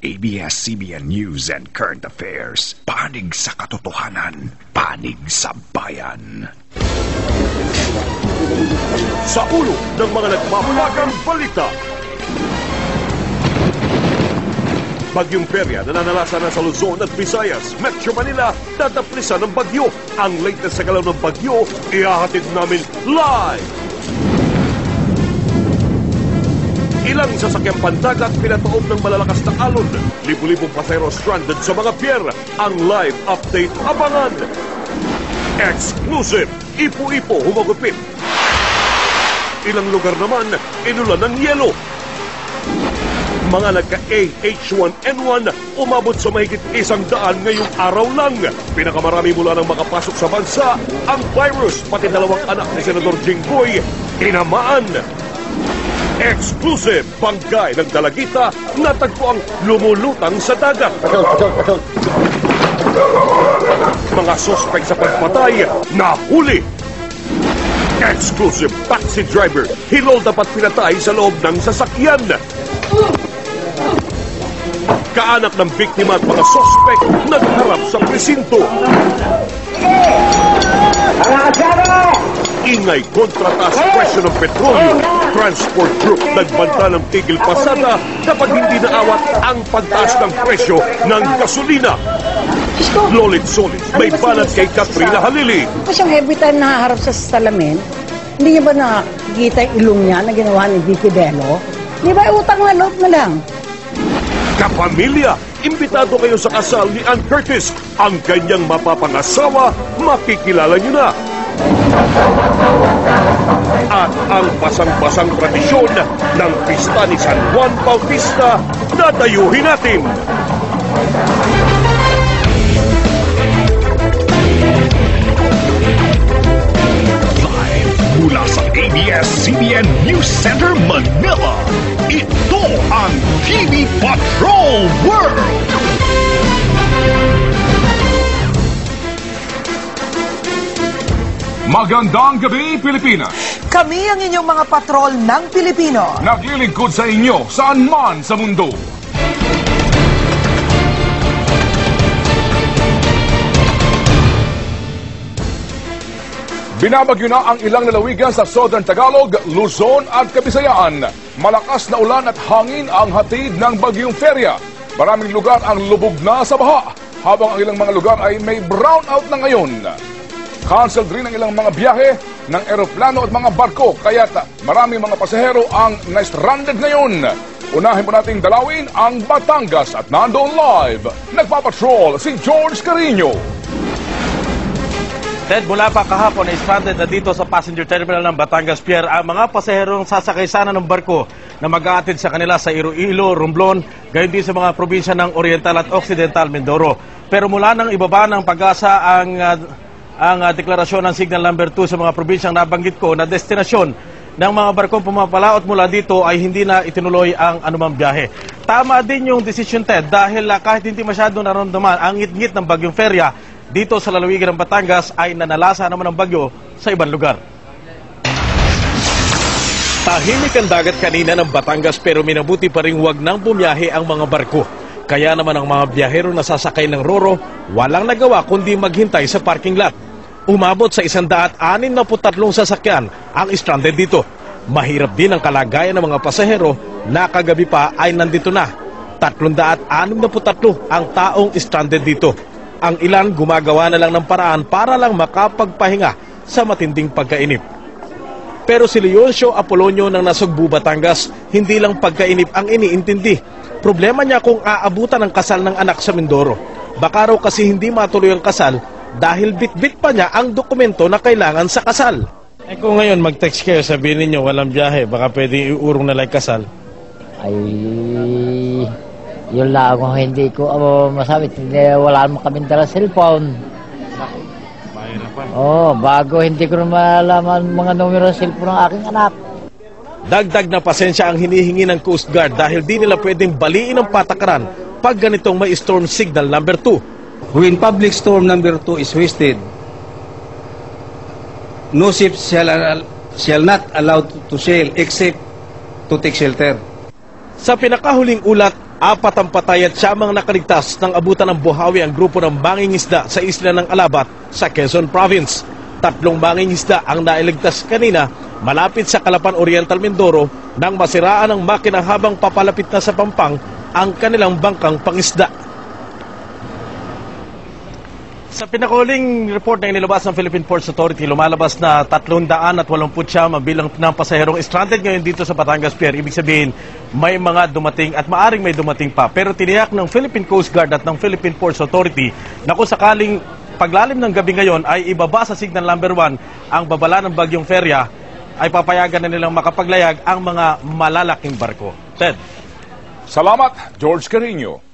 ABS-CBN News and Current Affairs. Panig sa katotohanan, panig sa bayan. Sa ulo ng mga nagpapagang balita. Bagyong Perya na nanalasa na sa Luzon at Visayas, Metro Manila, tataplisan ng bagyo. Ang latest sa galaw ng bagyo, ihahatid namin live. Ilang sasakyang pandagat pinatuog ng malalakas na alon. Libu-libong pasahero stranded sa mga pier. Ang live update abangan. Exclusive, Ipo-Ipo humagupit. Ilang lugar naman, inulan ng yelo. Mga nagka-AH1N1 umabot sa mahigit 100 ngayong araw lang. Pinakamarami mula nang makapasok sa bansa, ang virus, pati dalawang anak ni Senador Jinggoy, tinamaan. Exclusive, bangkay ng dalagita natagpo ang lumulutang sa dagat. Mga sospek sa pagpatay, nahuli. Exclusive, taxi driver, hinol dapat pinatay sa loob ng sasakyan. Kaanak ng biktima at mga sospek nagharap sa presinto. Ingay kontra taas presyo ng petrolyo. Transport Group nagbanta ng tigil pasada kapag hindi naawat ang pagtaas ng presyo ng gasolina. Lolit-solit, may banat kay Katrina Halili. Kasi every time nahaharap sa salamin, hindi niya ba nakikita yung ilong niya na ginawa ni Vicky Bello? Di ba utang na loob na lang? Kapamilya, imbitado kayo sa kasal ni Ann Curtis. Ang kanyang mapapangasawa, makikilala niyo na. At ang basang-basang tradisyon ng pista ni San Juan Bautista, dadayuhin natin. Live mula sa ABS-CBN News Center, Manila. Ito ang TV Patrol World! Magandang gabi, Pilipinas! Kami ang inyong mga patrol ng Pilipino. Naglilingkod sa inyo saan man sa mundo. Binabagyo na ang ilang lalawigan sa Southern Tagalog, Luzon at Kabisayaan. Malakas na ulan at hangin ang hatid ng Bagyong Perya. Maraming lugar ang lubog na sa baha, habang ang ilang mga lugar ay may brownout na ngayon. Cancelled rin ang ilang mga biyahe ng eroplano at mga barko, kaya't maraming mga pasahero ang na-stranded ngayon. Unahin po nating dalawin ang Batangas at nandoon live. Nagpapatrol si George Carino. Ted, mula pa kahapon ay stranded na dito sa passenger terminal ng Batangas Pier ang mga pasaherong sasakay sana ng barko na mag-aatid sa kanila sa Iloilo, Romblon, gayon din sa mga probinsya ng Oriental at Occidental Mindoro. Pero mula nang ibaba ng Pag-asa ang deklarasyon ng Signal Number 2 sa mga probinsyang nabanggit ko na destinasyon ng mga barkong pumapalaot mula dito ay hindi na itinuloy ang anumang biyahe. Tama din yung decision, Ted, dahil kahit hindi masyadong naramdaman ang ngit-ngit ng Bagyong Perya dito sa lalawigan ng Batangas ay nanalasa naman ng bagyo sa ibang lugar. Tahimik ang dagat kanina ng Batangas pero minabuti pa rin wag nang bumiyahe ang mga barko. Kaya naman ang mga biyahero na sasakay ng Roro walang nagawa kundi maghintay sa parking lot. Umabot sa 163 sasakyan ang stranded dito. Mahirap din ang kalagayan ng mga pasahero na kagabi pa ay nandito na. 363 ang taong stranded dito. Ang ilan gumagawa na lang ng paraan para lang makapagpahinga sa matinding pagkainip. Pero si Leoncio Apolonio ng Nasugbu, Batangas, hindi lang pagkainip ang iniintindi. Problema niya kung aabutan ang kasal ng anak sa Mindoro. Baka raw kasi hindi matuloy ang kasal dahil bitbit pa niya ang dokumento na kailangan sa kasal. Eh kung ngayon mag-text kayo, sabihin niyo walang biyahe, baka pwede iurong na lang kasal. Ay, yun lang kung hindi ko masabi, wala naman kami dala cellphone. Bago hindi ko malaman mga numero ng cellphone ng aking anak. Dagdag na pasensya ang hinihingi ng Coast Guard dahil di nila pwedeng baliin ang patakaran pag ganitong may storm signal number 2. When public storm number 2 is hoisted, no ship shall not allowed to sail except to take shelter. Sa pinakahuling ulat, 4 ang patay at 7 nakaligtas nang abutan ng buhawi ang grupo ng mangingisda sa isla ng Alabat sa Quezon Province. 3 mangingisda ang nailigtas kanina malapit sa Calapan Oriental, Mindoro nang masiraan ang makina habang papalapit na sa Pampang ang kanilang bangkang pangisda. Sa pinakuling report na inilabas ng Philippine Ports Authority, lumalabas na 389 ang bilang ng pasaherong stranded ngayon dito sa Batangas Pier. Ibig sabihin, may mga dumating at maaring may dumating pa. Pero tiniyak ng Philippine Coast Guard at ng Philippine Ports Authority na kung sakaling paglalim ng gabi ngayon ay ibaba sa signal number 1 ang babala ng bagyong Feria, ay papayagan na nilang makapaglayag ang mga malalaking barko. Ted. Salamat, George Carino.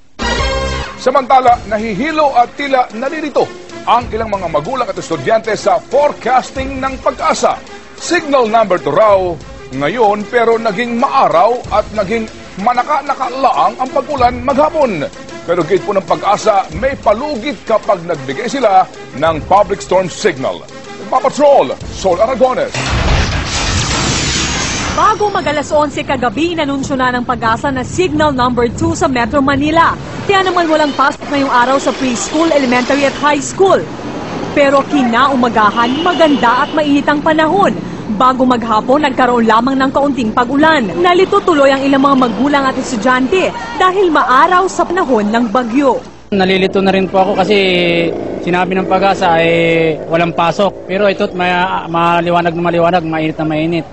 Samantala, nahihilo at tila nalilito ang ilang mga magulang at estudyante sa forecasting ng pag-asa. Signal number 2 raw ngayon pero naging maaraw at naging manaka-nakalaang ang pag-ulan maghapon. Pero gate po ng pag-asa, may palugit kapag nagbigay sila ng public storm signal. Papatrol, Sol Aragones. Bago mag-alas 11 kagabi, inanunsyo na ng pag-asa na signal number 2 sa Metro Manila. Kaya naman walang pasok ngayong araw sa preschool, elementary at high school. Pero kinaumagahan, maganda at mainit ang panahon. Bago maghapon, nagkaroon lamang ng kaunting pag-ulan. Nalito tuloy ang ilang mga magulang at estudyante dahil maaraw sa panahon ng bagyo. Nalilito na rin po ako kasi sinabi ng pag-asa ay walang pasok. Pero ito't maliwanag na maliwanag, mainit na mainit.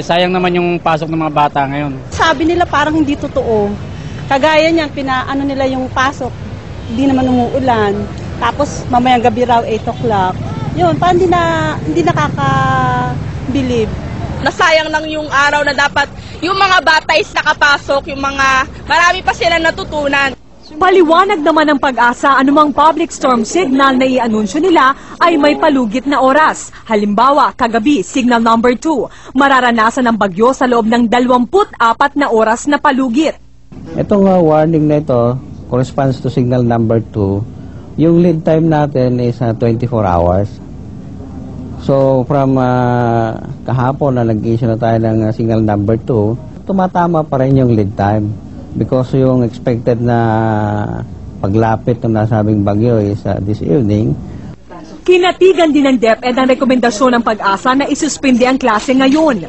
Sayang naman yung pasok ng mga bata ngayon. Sabi nila parang hindi totoo. Kagaya niyan, pinaano nila yung pasok, hindi naman umuulan. Tapos mamayang gabi raw 8 o'clock. Yun, parang hindi nakaka-believe. Nasayang lang yung araw na dapat yung mga bata is nakapasok, yung mga marami pa sila natutunan. Paliwanag naman ng pag-asa, anumang public storm signal na i-anunsyo nila ay may palugit na oras. Halimbawa, kagabi, signal number 2, mararanasan ng bagyo sa loob ng 24 na oras na palugit. Itong warning na ito corresponds to signal number 2. Yung lead time natin is 24 hours. So from kahapon na nag-issue na tayo ng signal number 2, tumatama pa rin yung lead time. Because yung expected na paglapit ng nasabing bagyo is this evening. Kinatigan din ng DepEd ang rekomendasyon ng pag-asa na isuspindi ang klase ngayon.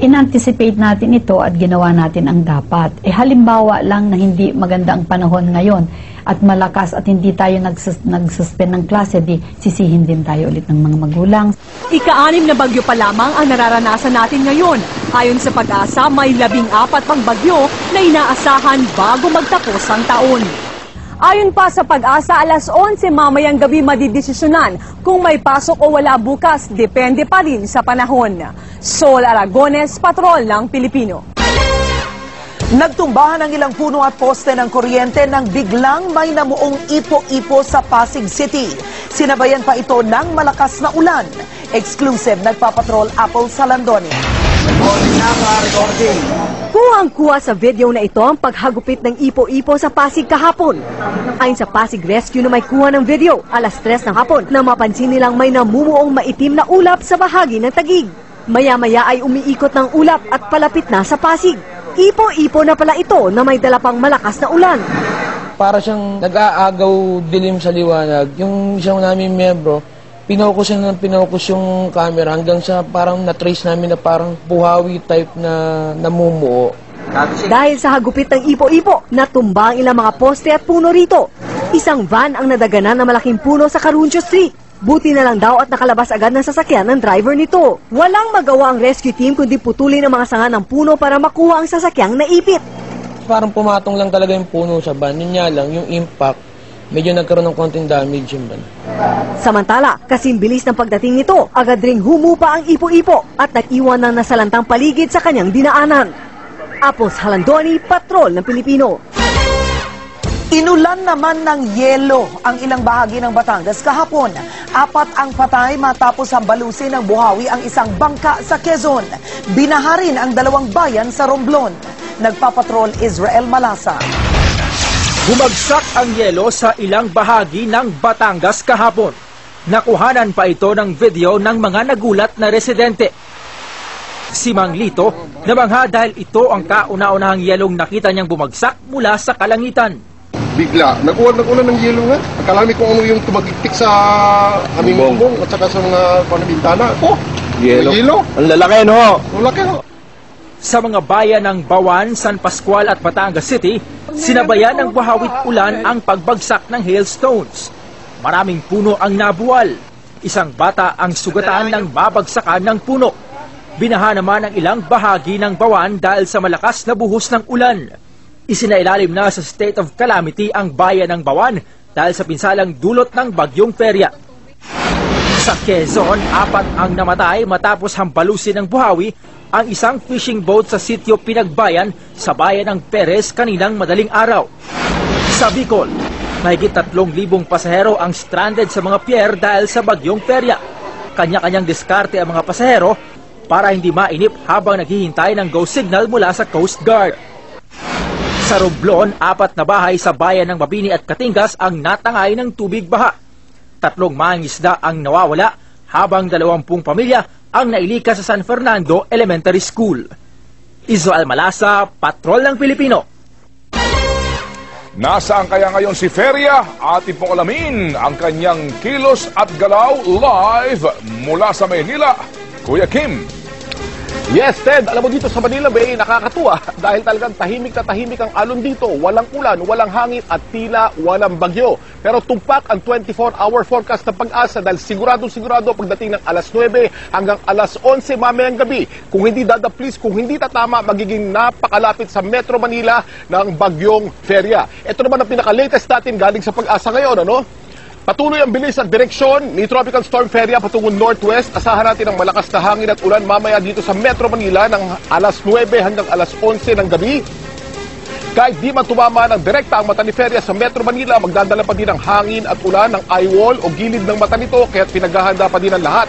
In-anticipate natin ito at ginawa natin ang dapat. Halimbawa lang na hindi maganda ang panahon ngayon at malakas at hindi tayo nag-suspend ng klase, di sisihin din tayo ulit ng mga magulang. Ika-6 na bagyo pa lamang ang nararanasan natin ngayon. Ayon sa pag-asa, may 14 pang bagyo na inaasahan bago magtapos ang taon. Ayon pa sa pag-asa, alas 11 mamayang gabi madidesisyonan kung may pasok o wala bukas, depende pa rin sa panahon. Sol Aragones, Patrol ng Pilipino. Nagtumbahan ang ilang puno at poste ng kuryente nang biglang may namuong ipo-ipo sa Pasig City. Sinabayan pa ito ng malakas na ulan. Exclusive, nagpapatrol Apple Salandoni. Kuhang-kuha sa video na ito ang paghagupit ng ipo-ipo sa Pasig kahapon. Ayon sa Pasig Rescue na may kuha ng video, alas 3 ng hapon na mapansin nilang may namumuong maitim na ulap sa bahagi ng Taguig. Maya-maya ay umiikot ng ulap at palapit na sa Pasig. Ipo-ipo na pala ito na may dala pang malakas na ulan. Para siyang nag-aagaw dilim sa liwanag. Yung isang namin miyembro, pinokus yung camera hanggang sa parang na-trace namin na parang buhawi type na namumuo. Dahil sa hagupit ng ipo-ipo, natumba ang ilang mga poste at puno rito. Isang van ang nadaganan na malaking puno sa Caruncio Street. Buti na lang daw at nakalabas agad ng sasakyan ng driver nito. Walang magawa ang rescue team kundi putulin ang mga sanga ng puno para makuha ang sasakyang naipit. Parang pumatong lang talaga yung puno sa van. Yun nga lang, yung impact, medyo nagkaroon ng konting damage yung van. Samantala, kasing bilis ng pagdating nito, agad ring humupa ang ipo-ipo at nag-iwan ng nasalantang paligid sa kanyang dinaanan. Apos Halandoni, Patrol ng Pilipino. Inulan naman ng yelo ang ilang bahagi ng Batangas kahapon. 4 ang patay matapos hambalusin ng buhawi ang isang bangka sa Quezon. Binaha rin ang 2 bayan sa Romblon. Nagpapatrol Israel Malasa. Bumagsak ang yelo sa ilang bahagi ng Batangas kahapon. Nakuhanan pa ito ng video ng mga nagulat na residente. Si Mang Lito, nabangha dahil ito ang kauna-unahang yelong nakita niyang bumagsak mula sa kalangitan. Bigla, nag-ulan ng yelo nga. Akala namin kung ano yung tumagiktik sa aming bubong at saka sa mga panabintana. Oh, yelo. Ang lalaki, no? Ang laki, no? Sa mga bayan ng Bawan, San Pascual at Batangas City, sinabayan ng bahawit ulan ang pagbagsak ng hailstones. Maraming puno ang nabuwal. Isang bata ang sugatan ng babagsakan ng puno. Binaha naman ang ilang bahagi ng Bawan dahil sa malakas na buhos ng ulan. Isinailalim na sa state of calamity ang bayan ng Bawan dahil sa pinsalang dulot ng bagyong Feria. Sa Quezon, 4 ang namatay matapos hambalusin ng buhawi ang isang fishing boat sa sitio Pinagbayan sa bayan ng Perez kaninang madaling araw. Sa Bicol, mahigit 3,000 pasahero ang stranded sa mga pier dahil sa bagyong Feria. Kanya-kanyang diskarte ang mga pasahero para hindi mainip habang naghihintay ng go signal mula sa Coast Guard. Sa Romblon, 4 na bahay sa bayan ng Mabini at Katingas ang natangay ng tubig baha. 3 mangingisda ang nawawala habang 20 pamilya ang nailikas sa San Fernando Elementary School. Israel Malasa, Patrol ng Pilipino. Nasaan kaya ngayon si Feria? Atin pong alamin ang kanyang kilos at galaw live mula sa Maynila. Kuya Kim. Yes, Ted. Alam mo dito sa Manila Bay, nakakatuwa dahil talagang tahimik na tahimik ang alon dito. Walang ulan, walang hangin at tila walang bagyo. Pero tumpak ang 24-hour forecast ng Pag-asa dahil sigurado pagdating ng alas 9 hanggang alas 11 mamayang gabi. Kung hindi dadaplis, kung hindi tatama, magiging napakalapit sa Metro Manila ng bagyong Feria. Ito naman ang pinaka-latest natin galing sa Pag-asa ngayon, ano? Patuloy ang bilis at direksyon ni Tropical Storm Feria patungong northwest. Asahan natin ang malakas na hangin at ulan mamaya dito sa Metro Manila ng alas 9 hanggang alas 11 ng gabi. Kahit di man tumama ng direkta ang mata ni Feria sa Metro Manila, magdadala pa din ang hangin at ulan ng eye wall o gilid ng mata nito, kaya't pinaghahanda pa din ang lahat.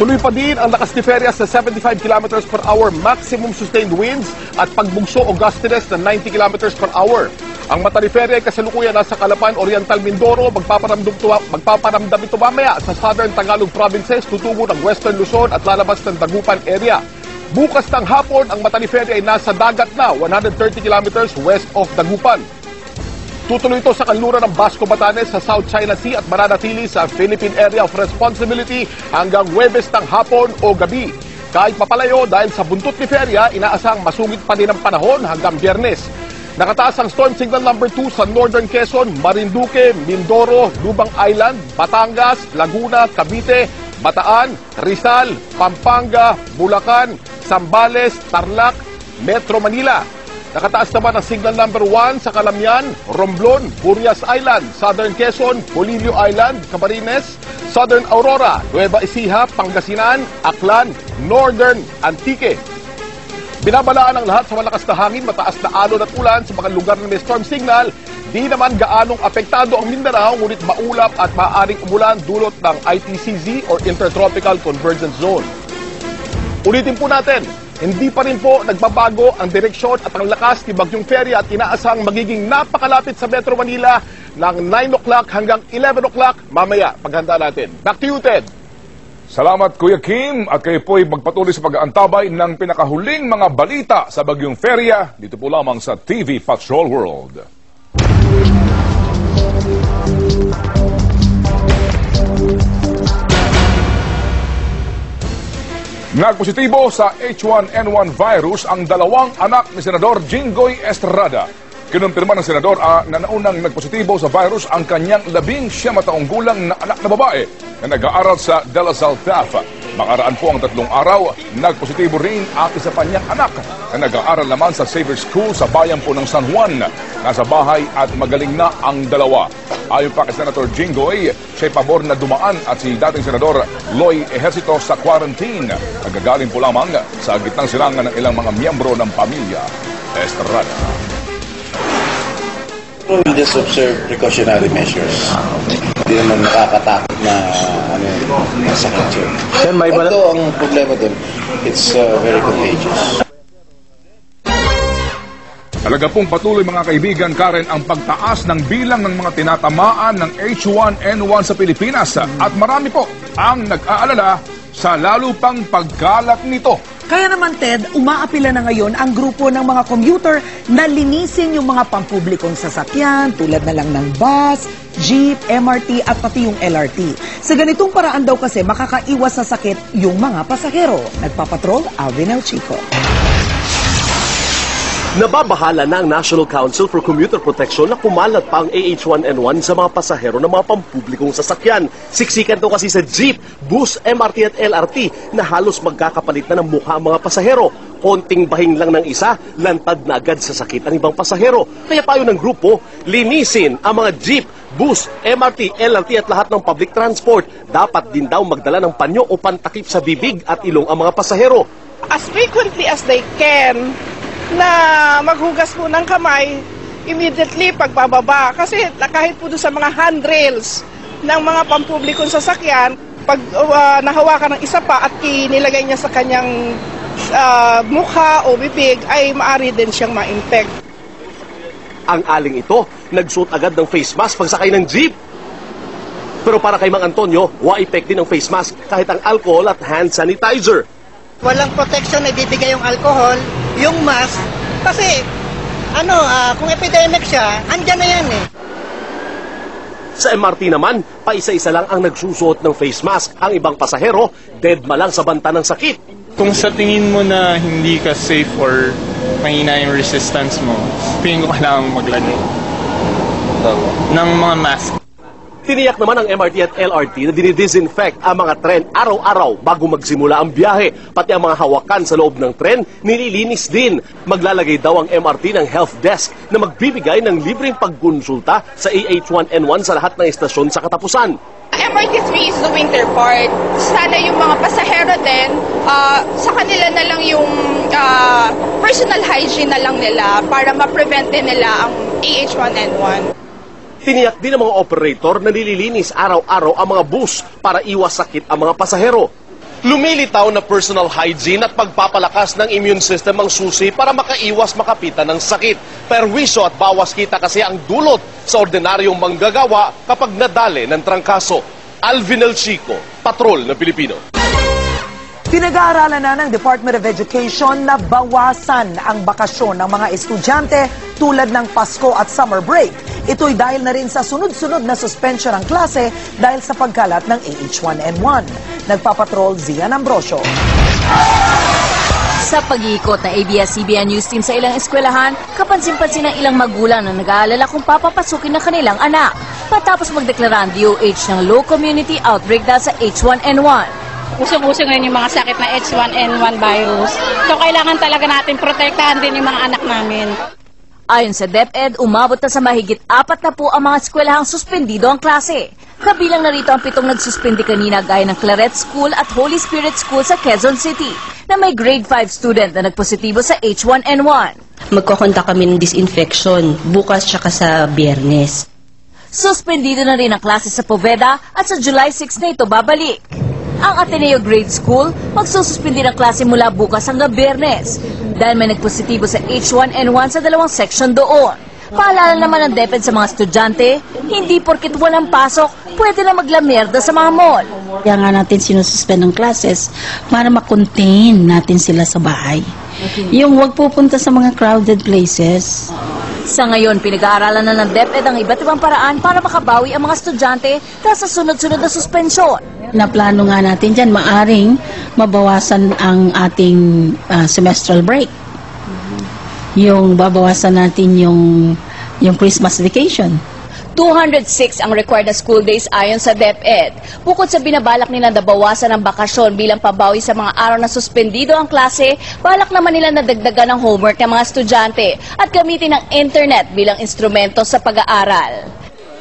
Tuloy pa din ang lakas ni Feria sa 75 km per hour maximum sustained winds at pagbugso o gustiness na 90 km per hour. Ang mata ni Feria ay kasalukuyan nasa Calapan, Oriental Mindoro, magpaparamdam ito mamaya sa Southern Tagalog provinces, tutungo ng Western Luzon at lalabas ng Dagupan area. Bukas ng hapon, ang mata ni Feria ay nasa dagat na, 130 kilometers west of Dagupan. Tutuloy ito sa kanluran ng Basco Batanes sa South China Sea at mananatili sa Philippine Area of Responsibility hanggang Huwebes ng hapon o gabi. Kahit mapalayo dahil sa buntot ni Feria, inaasang masugid pa din ang panahon hanggang Biyernes. Nakataas ang storm signal number 2 sa Northern Quezon, Marinduque, Mindoro, Lubang Island, Batangas, Laguna, Cavite, Bataan, Rizal, Pampanga, Bulacan, Zambales, Tarlac, Metro Manila. Nakataas naman ang signal number 1 sa Calamian, Romblon, Burias Island, Southern Quezon, Polillo Island, Camarines, Southern Aurora, Nueva Ecija, Pangasinan, Aklan, Northern Antique. Binabalaan ang lahat sa malakas na hangin, mataas na alon at ulan sa mga lugar na may storm signal. Di naman gaanong apektado ang Mindanao, ngunit maulap at maaaring umulan dulot ng ITCZ or Intertropical Convergence Zone. Ulitin po natin, hindi pa rin po nagbabago ang direksyon at ang lakas ni Bagyong Feria at inaasang magiging napakalapit sa Metro Manila ng 9 o'clock hanggang 11 o'clock mamaya. Paghanda natin. Back to you, Ted. Salamat Kuya Kim at kayo po'y magpatuloy sa pag-aantabay ng pinakahuling mga balita sa Bagyong Feria dito po lamang sa TV Patrol World. Nagpositibo sa H1N1 virus ang 2 anak ni Senador Jinggoy Estrada. Kinumpirma ng senador na naunang nagpositibo sa virus ang kanyang 19 taong gulang na anak na babae na nag-aaral sa De La Salle TAF. Makaraan po ang 3 araw, nagpositibo rin ang isa pa niyang anak na nag-aaral naman sa Xavier School sa bayan po ng San Juan. Nasa bahay at magaling na ang 2. Ayon pa kay Senator Jinggoy, siya'y pabor na dumaan at si dating Senador Loy Ejercito sa quarantine. Nagagaling po lamang sa gitnang silangan ng ilang mga miyembro ng pamilya. Estrada. We'll just observe precautionary measures. Hindi naman nakakatakot na sakit yun. Although ang problema dun, it's very contagious. Talaga pong patuloy mga kaibigan, Karen, ang pagtaas ng bilang ng mga tinatamaan ng H1N1 sa Pilipinas at marami po ang nag-aalala sa lalo pang pagkalat nito. Kaya naman, Ted, umaapila na ngayon ang grupo ng mga commuter na linisin yung mga pampublikong sasakyan tulad na lang ng bus, jeep, MRT at pati yung LRT. Sa ganitong paraan daw kasi makakaiwas sa sakit yung mga pasahero. Nagpapatrol, Alvin El Chico. Nababahala na ang National Council for Commuter Protection na kumalat pa ang AH1N1 sa mga pasahero ng mga pampublikong sasakyan. Siksikan daw kasi sa jeep, bus, MRT at LRT na halos magkakapalit na ng mukha ang mga pasahero. Konting bahing lang ng isa, lantad na agad sa sakit ang ibang pasahero. Kaya payo ng grupo, linisin ang mga jeep, bus, MRT, LRT at lahat ng public transport. Dapat din daw magdala ng panyo o pantakip sa bibig at ilong ang mga pasahero. As frequently as they can, na maghugas po ng kamay immediately pagbababa. Kasi kahit po doon sa mga handrails ng mga pampublikong sasakyan, pag nahawakan ng isa pa at inilagay niya sa kanyang mukha o bibig, ay maaari din siyang ma-infect. Ang aling ito, nagsuot agad ng face mask pagsakay ng jeep. Pero para kay Mang Antonio, wa-effect din ang face mask kahit ang alcohol at hand sanitizer. Walang protection na ibibigay yung alcohol, yung mask, kasi kung epidemic siya, andyan na yan eh. Sa MRT naman, paisa-isa lang ang nagsusuot ng face mask. Ang ibang pasahero, deadma lang sa banta ng sakit. Kung sa tingin mo na hindi ka safe or mahina yung resistance mo, tingin ko kailangan maglagay ng mga mask. Tiniyak naman ng MRT at LRT na dinidisinfect ang mga tren araw-araw bago magsimula ang biyahe. Pati ang mga hawakan sa loob ng tren, nililinis din. Maglalagay daw ang MRT ng health desk na magbibigay ng libreng pagkonsulta sa AH1N1 sa lahat ng istasyon sa katapusan. MRT3 is the winter part. Sana yung mga pasahero din, sa kanila na lang yung personal hygiene na lang nila para ma-prevent din nila ang AH1N1. Tiniyak din ng mga operator na nililinis araw-araw ang mga bus para iwas sakit ang mga pasahero. Lumilitaw na personal hygiene at pagpapalakas ng immune system ang susi para makaiwas makapitan ng sakit. Perwisyo at bawas kita kasi ang dulot sa ordinaryong manggagawa kapag nadali ng trangkaso. Alvin El Chico, Patrol ng Pilipino. Pinag-aaralan na ng Department of Education na bawasan ang bakasyon ng mga estudyante tulad ng Pasko at summer break. Ito'y dahil na rin sa sunod-sunod na suspension ng klase dahil sa pagkalat ng AH1N1. Nagpapatrol, Zian Ambrosio. Sa pag-iikot ng ABS-CBN News Team sa ilang eskwelahan, kapansin-pansin ng ilang magulang na nag-aalala kung papapasukin ng kanilang anak. Patapos magdeklara ang DOH ng low community outbreak dahil sa H1N1. Usong-usong ngayon yung mga sakit na H1N1 virus. So, kailangan talaga natin protektahan din yung mga anak namin. Ayon sa DepEd, umabot na sa mahigit 4 na po ang mga eskwelahang suspendido ang klase. Kabilang na rito ang 7 nagsuspendi kanina gaya ng Claret School at Holy Spirit School sa Quezon City na may grade 5 student na nagpositibo sa H1N1. Magkukontak kami ng disinfection bukas tsaka sa Biyernes. Suspendido na rin ang klase sa Poveda at sa July 6 na ito babalik. Ang Ateneo Grade School magsususpindi ng klase mula bukas hanggang Biyernes dahil may nagpositibo sa H1N1 sa 2 section doon. Paalala naman ng DepEd sa mga estudyante, hindi porket walang pasok, pwede na maglamerda sa mga mall. Kaya nga natin sinususpend ng classes para makontain natin sila sa bahay. Yung wag pupunta sa mga crowded places. Sa ngayon, pinag-aaralan na ng DepEd ang iba't ibang paraan para makabawi ang mga estudyante dahil sa sunod-sunod na suspensyon. Naplano nga natin dyan, maaring mabawasan ang ating semestral break. Yung babawasan natin yung Christmas vacation. 206 ang required na school days ayon sa DepEd. Bukod sa binabalak nila na bawasan ang bakasyon bilang pabawi sa mga araw na suspendido ang klase, balak naman nila na dagdagan ang homework ng mga estudyante at gamitin ang internet bilang instrumento sa pag-aaral.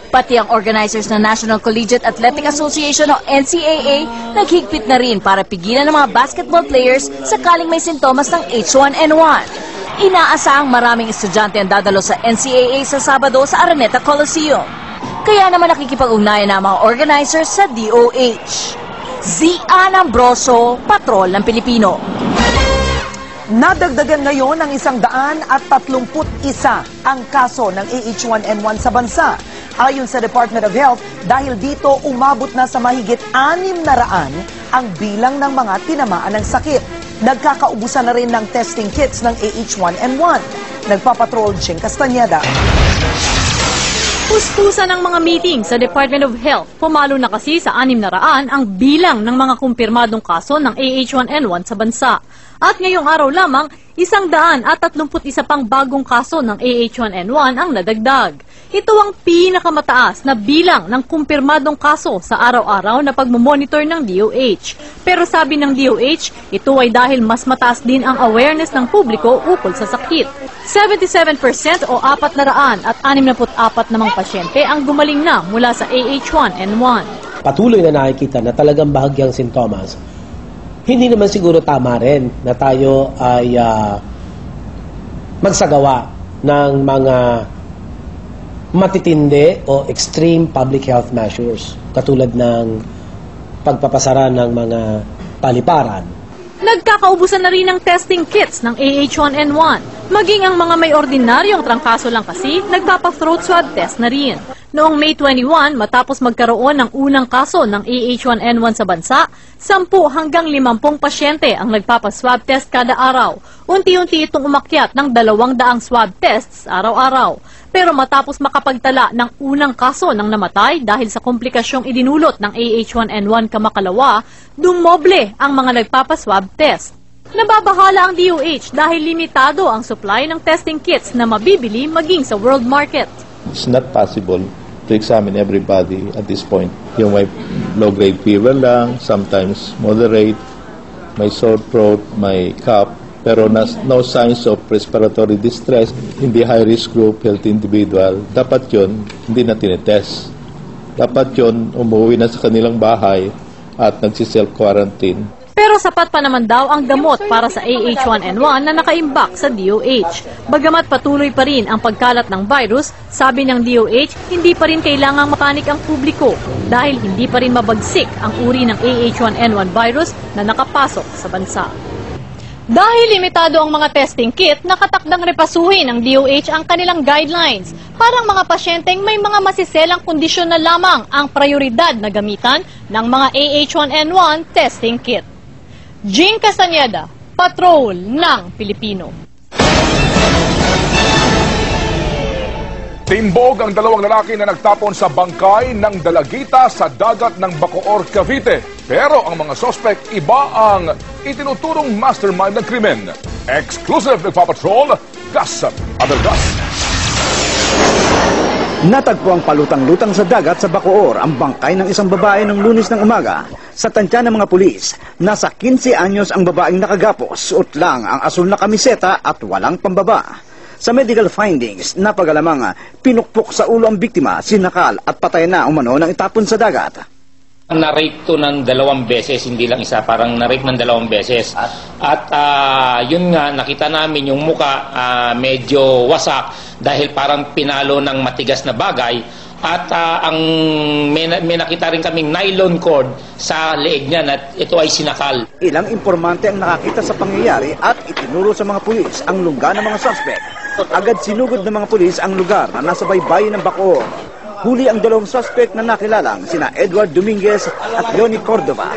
Pati ang organizers ng National Collegiate Athletic Association o NCAA naghigpit na rin para pigilan ng mga basketball players sakaling may sintomas ng H1N1. Inaasahang maraming estudyante ang dadalo sa NCAA sa Sabado sa Araneta Coliseum. Kaya naman nakikipag-ugnayan ang mga organizers sa DOH. Zian Ambrosio, Patrol ng Pilipino. Nadagdagan ngayon ng 131 ang kaso ng AH1N1 sa bansa. Ayon sa Department of Health, dahil dito umabot na sa mahigit 600 ang bilang ng mga tinamaan ng sakit. Nagkakaubusan na rin ng testing kits ng AH1N1. Nagpapatrol Jing Castañeda. Puspusan ng mga meeting sa Department of Health. Pumalo na kasi sa 600 ang bilang ng mga kumpirmadong kaso ng AH1N1 sa bansa. At ngayong araw lamang, 131 pang bagong kaso ng AH1N1 ang nadagdag. Ito ang pinakamataas na bilang ng kumpirmadong kaso sa araw-araw na pagmomonitor ng DOH. Pero sabi ng DOH, ito ay dahil mas mataas din ang awareness ng publiko ukol sa sakit. 77% o 464 namang pasyente ang gumaling na mula sa AH1N1. Patuloy na nakikita na talagang bahagyang sintomas. Hindi naman siguro tama rin na tayo ay magsagawa ng mga matitindi o extreme public health measures katulad ng pagpapasara ng mga paliparan. Nagkakaubusan na rin ng testing kits ng AH1N1. Maging ang mga may ordinaryong trangkaso lang kasi, nagpapa-throat swab test na rin. Noong May 21, matapos magkaroon ng unang kaso ng AH1N1 sa bansa, 10 hanggang 50 pasyente ang nagpapa-swab test kada araw. Unti-unti itong umakyat ng 200 swab tests araw-araw. Pero matapos makapagtala ng unang kaso ng namatay dahil sa komplikasyong idinulot ng AH1N1 kamakalawa, dumoble ang mga nagpapaswab test. Nababahala ang DOH dahil limitado ang supply ng testing kits na mabibili maging sa world market. It's not possible to examine everybody at this point. Yung may low-grade fever lang, sometimes moderate, may sore throat, may cough, pero no signs of respiratory distress in the high-risk group, healthy individual. Dapat yun, hindi na tinetest. Dapat yun, umuwi na sa kanilang bahay at nagsi-self-quarantine. Pero sapat pa naman daw ang gamot para sa AH1N1 na nakaimbak sa DOH. Bagamat patuloy pa rin ang pagkalat ng virus, sabi ng DOH, hindi pa rin kailangang mapanik ang publiko dahil hindi pa rin mabagsik ang uri ng AH1N1 virus na nakapasok sa bansa. Dahil limitado ang mga testing kit, nakatakdang repasuhin ng DOH ang kanilang guidelines. Parang mga pasyenteng may mga masiselang kondisyon na lamang ang prioridad na gamitan ng mga AH1N1 testing kit. Jing Castañeda, Patrol ng Pilipino. Timbog ang 2 lalaki na nagtapon sa bangkay ng dalagita sa dagat ng Bacoor, Cavite. Pero ang mga sospek iba ang itinuturong mastermind ng krimen. Exclusive nagpapatrol, Gas Adelgas. Natagpo ang palutang-lutang sa dagat sa Bacoor ang bangkay ng isang babae ng Lunes ng umaga. Sa tansya ng mga pulis, nasa 15 anyos ang babaeng nakagapos, suot lang ang asul na kamiseta at walang pambaba. Sa medical findings, napagalamang pinukpok sa ulo ang biktima, sinakal at patay na umano ng itapon sa dagat. Na-rape to ng 2 beses, hindi lang isa, parang na-rape ng 2 beses. At yun nga, nakita namin yung muka medyo wasak dahil parang pinalo ng matigas na bagay. At may nakita rin kaming nylon cord sa leeg niya na ito ay sinakal. Ilang informante ang nakakita sa pangyayari at itinuro sa mga pulis ang lungga ng mga suspect. Agad sinugod ng mga pulis ang lugar na nasa baybayin ng Bacoor. Huli ang 2 suspect na nakilalang sina Edward Dominguez at Leonie Cordova.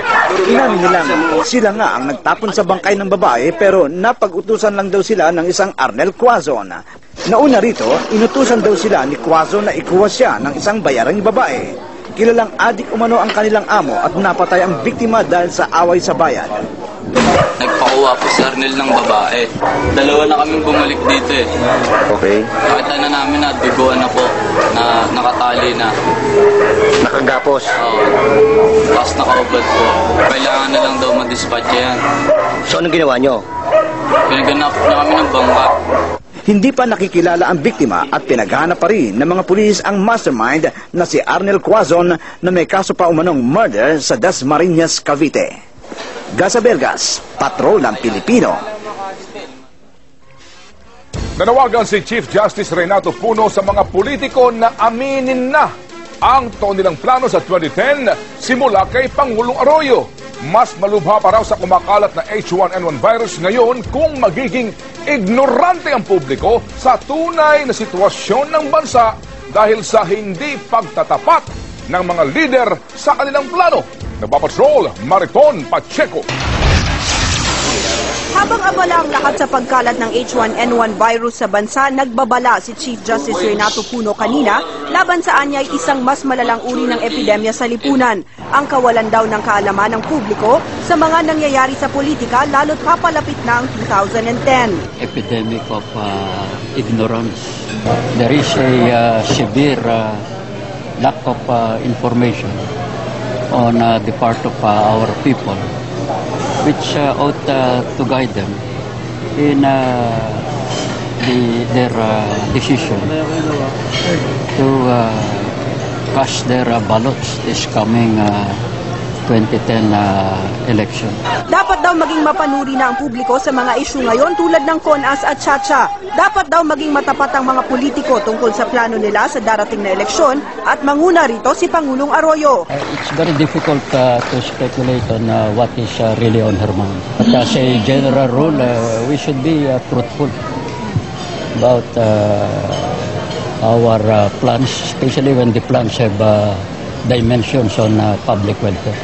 Inamin nilang sila nga ang nagtapon sa bangkay ng babae pero napag-utusan lang daw sila ng isang Arnel Quazon. Nauna rito, inutusan daw sila ni Quazon na ikuha siya ng isang bayarang babae. Kilalang adik umano ang kanilang amo at napatay ang biktima dahil sa away sa bayan. Nagpakuha po si Arnel ng babae. 2 na kaming bumalik dito eh. Okay. Nakita na namin na duguan na po, na nakatali na. Nakagapos? Oo. Tapos nakaubad po. Kailangan na lang daw ma-dispatch yan. So anong ginawa nyo? Pinaganap na kami ng bangka. Hindi pa nakikilala ang biktima at pinaghahanap pa rin ng mga pulis ang mastermind na si Arnel Quazon na may kaso pa umanong murder sa Dasmariñas, Cavite. Gas Adelgas, Patrol ng Pilipino. Nanawagan si Chief Justice Renato Puno sa mga politiko na aminin na ang taon nilang plano sa 2010 simula kay Pangulong Arroyo. Mas malubha pa raw sa kumakalat na H1N1 virus ngayon kung magiging ignorante ang publiko sa tunay na sitwasyon ng bansa dahil sa hindi pagtatapat ng mga lider sa kanilang plano. Nagpapatrol, Mariton Pacheco. Habang abala ang lahat sa pagkalat ng H1N1 virus sa bansa, nagbabala si Chief Justice Renato Puno kanina laban sa anyay isang mas malalang uri ng epidemya sa lipunan. Ang kawalan daw ng kaalaman ng publiko sa mga nangyayari sa politika lalo't papalapit na ang 2010. Epidemic of ignorance. There is a severe lack of information on the part of our people, which ought to guide them in their decision to cast their ballots this coming 2010 election. Dapat daw maging mapanuri na ang publiko sa mga isyu ngayon tulad ng CONAS at Chacha. Dapat daw maging matapat ang mga politiko tungkol sa plano nila sa darating na eleksyon at manguna rito si Pangulong Arroyo. It's very difficult to speculate on what is really on her mind. But as a general rule, we should be truthful about our plans, especially when the plans have dimensions on public welfare.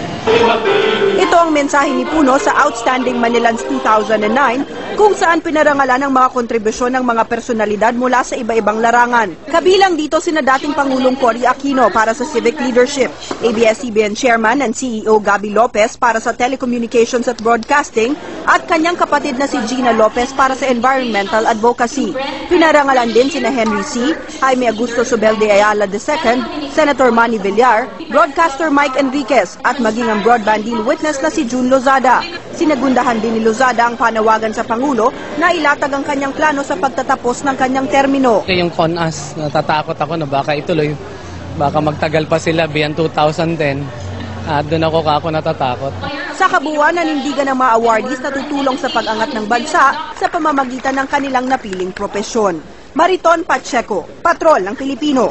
Ito ang mensahe ni Puno sa Outstanding Manilans 2009 kung saan pinarangalan ang mga kontribusyon ng mga personalidad mula sa iba-ibang larangan. Kabilang dito sina dating Pangulong Cory Aquino para sa Civic Leadership, ABS-CBN Chairman and CEO Gabby Lopez para sa Telecommunications at Broadcasting at kanyang kapatid na si Gina Lopez para sa Environmental Advocacy. Pinarangalan din sina Henry C., Jaime Augusto Sobel de Ayala II, Senator Manny Villar, Broadcaster Mike Enriquez at maging ang broadband deal witness na si June Lozada. Sinagundahan din ni Lozada ang panawagan sa Pangulo na ilatag ang kanyang plano sa pagtatapos ng kanyang termino. Yung CONAS, natatakot ako na baka ituloy, baka magtagal pa sila beyond 2010. Doon ako natatakot. Sa kabuuan, nanindigan ng mga awardees na tutulong sa pag-angat ng bansa sa pamamagitan ng kanilang napiling propesyon. Mariton Pacheco, Patrol ng Pilipino.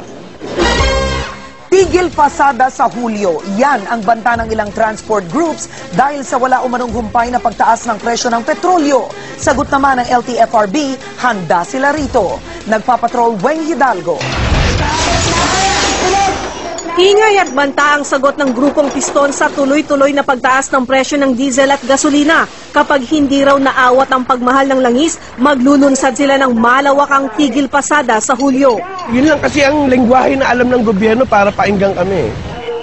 Tigil pasada sa Hulyo. Yan ang banta ng ilang transport groups dahil sa wala umanong humpay na pagtaas ng presyo ng petrolyo. Sagot naman ng LTFRB, handa sila rito. Nagpapatrol Weng Hidalgo. Ingay at banta ang sagot ng grupong Piston sa tuloy-tuloy na pagtaas ng presyo ng diesel at gasolina. Kapag hindi raw naawat ang pagmahal ng langis, maglulunsad sila ng malawakang tigil pasada sa Hulyo. Yun lang kasi ang lengguwahe na alam ng gobyerno para painggang kami.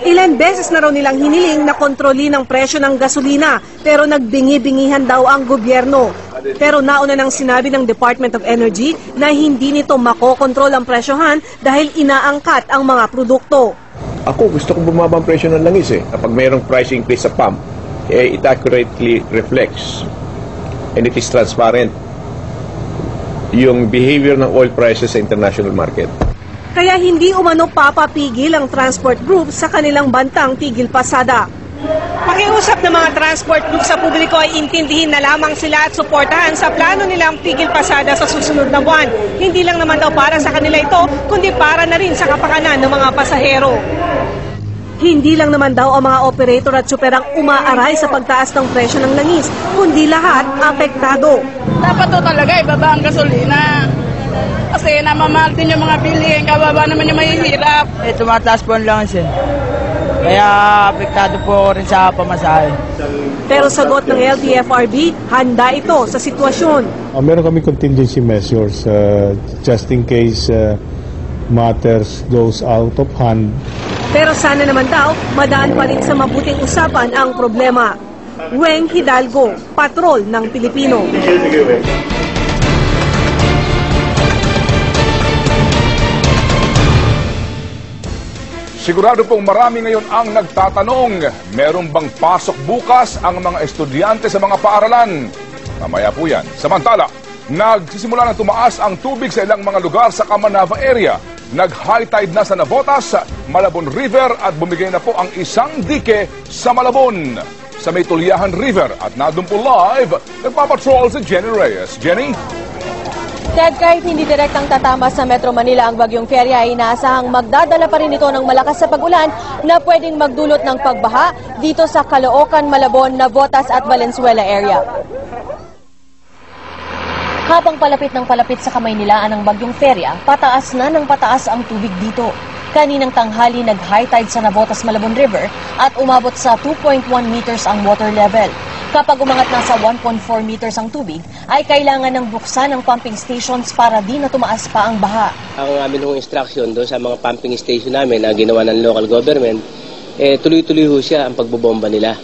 Ilan beses na raw nilang hiniling na kontrolin ang presyo ng gasolina, pero nagbingi-bingihan daw ang gobyerno. Pero nauna nang sinabi ng Department of Energy na hindi nito makokontrol ang presyohan dahil inaangkat ang mga produkto. Ako, gusto kong bumaba ang presyo ng langis Kapag mayroong price increase sa pump, it accurately reflects and it is transparent yung behavior ng oil prices sa international market. Kaya hindi umano papapigil ang transport group sa kanilang bantang tigil pasada. Pakiusap ng mga transport group sa publiko ay intindihin na lamang sila at suportahan sa plano nilang tigil pasada sa susunod na buwan. Hindi lang naman daw para sa kanila ito, kundi para na rin sa kapakanan ng mga pasahero. Hindi lang naman daw ang mga operator at tsuper ang umaaray sa pagtaas ng presyo ng langis, kundi lahat apektado. Dapat to talaga ibaba ang gasolina. Kasi namamahal din yung mga bilihin, kababa naman yung mahihirap. Tumataas po ang langis Kaya apektado po rin sa pamasahe. Pero sagot ng LTFRB, handa ito sa sitwasyon. Meron kami contingency measures just in case matters goes out of hand. Pero sana naman daw, madaan pa rin sa mabuting usapan ang problema. Weng Hidalgo, Patrol ng Pilipino. Sigurado pong marami ngayon ang nagtatanong, meron bang pasok bukas ang mga estudyante sa mga paaralan? Mamaya po yan. Samantala, nagsisimula ng tumaas ang tubig sa ilang mga lugar sa Camanava area. Nag-high tide na sa Navotas, Malabon River at bumigay na po ang isang dike sa Malabon. Sa may Tulyahan River at nadun po live, nagpapatrol si Jenny Reyes. Jenny? Ted, kahit hindi direktang tatama sa Metro Manila ang bagyong Feria, ay inaasahang magdadala pa rin ito ng malakas sa pag-ulan na pwedeng magdulot ng pagbaha dito sa Caloocan, Malabon, Navotas at Valenzuela area. Habang palapit ng palapit sa Kamaynilaan ng bagyong Feria, pataas na ng pataas ang tubig dito. Kaninang tanghali nag-high tide sa Navotas Malabon River at umabot sa 2.1 meters ang water level. Kapag umangat na sa 1.4 meters ang tubig, ay kailangan ng buksan ng pumping stations para di na tumaas pa ang baha. Ang amin hong instruction doon sa mga pumping station namin na ginawa ng local government, tuloy-tuloy ho siya ang pagbobomba nila.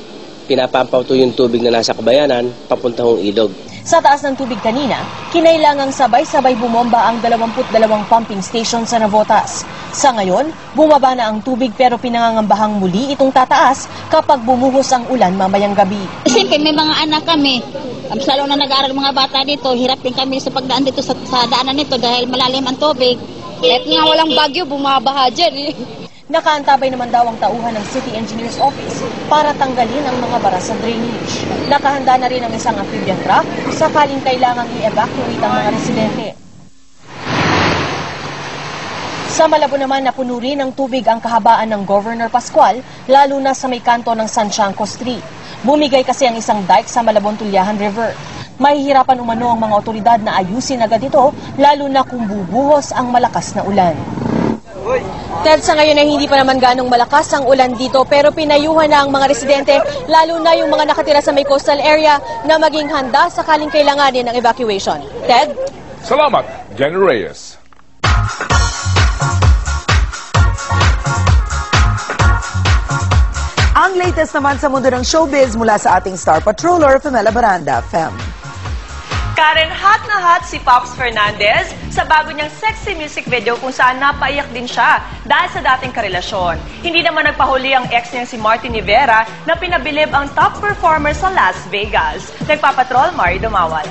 Pinapampaw to yung tubig na nasa kabayanan, papunta hong ilog. Sa taas ng tubig kanina, kinailangang sabay-sabay bumomba ang 22 pumping station sa Navotas. Sa ngayon, bumaba na ang tubig pero pinangangambahang muli itong tataas kapag bumuhos ang ulan mamayang gabi. Siyempre, may mga anak kami. Lalo na nag-aaral mga bata dito, hirap din kami sa pagdaan dito sa daanan nito dahil malalim ang tubig. Kahit nga walang bagyo, bumabaha dyan. Nakaantabay naman daw ang tauhan ng City Engineer's Office para tanggalin ang mga bara sa drainage. Nakahanda na rin ang isang amphibian truck sakaling kailangang i-evacuate ang mga residente. Sa Malabon naman, napuno rin ng tubig ang kahabaan ng Governor Pascual, lalo na sa may kanto ng San Chanco Street. Bumigay kasi ang isang dike sa Malabon-Tuliahan River. Mahihirapan umano ang mga otoridad na ayusin agad ito, lalo na kung bubuhos ang malakas na ulan. Ted, sa ngayon ay hindi pa naman ganong malakas ang ulan dito pero pinayuhan na ang mga residente, lalo na yung mga nakatira sa may coastal area na maging handa sakaling kailanganin ng evacuation. Ted? Salamat, Jenny Reyes. Ang latest naman sa mundo ng showbiz mula sa ating star patroller, Femela Baranda. Fem. Karen, hot na hot si Pops Fernandez sa bago niyang sexy music video kung saan napaiyak din siya dahil sa dating karelasyon. Hindi naman nagpahuli ang ex niyang si Martin Rivera na pinabilib ang top performer sa Las Vegas. Nagpapatrol, Mari Dumawal.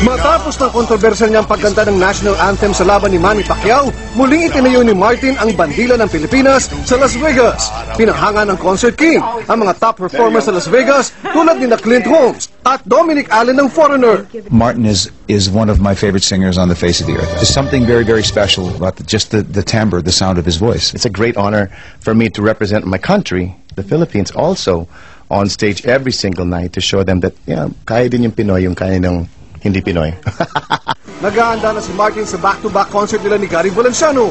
Matapos ng kontrobersyal niyang pagkanta ng national anthem sa laban ni Manny Pacquiao, muling itinayo ni Martin ang bandila ng Pilipinas sa Las Vegas. Pinahanga ng Concert King ang mga top performers sa Las Vegas tulad ni Clint Holmes at Dominic Allen ng Foreigner. Martin is one of my favorite singers on the face of the earth. There's something very, very special about just the timbre, the sound of his voice. It's a great honor for me to represent my country, the Philippines, also on stage every single night to show them that, kaya din yung Pinoy, yung kaya ng hindi Pinoy. Naghahanda na si Martin sa back-to-back concert nila ni Gary Valenciano.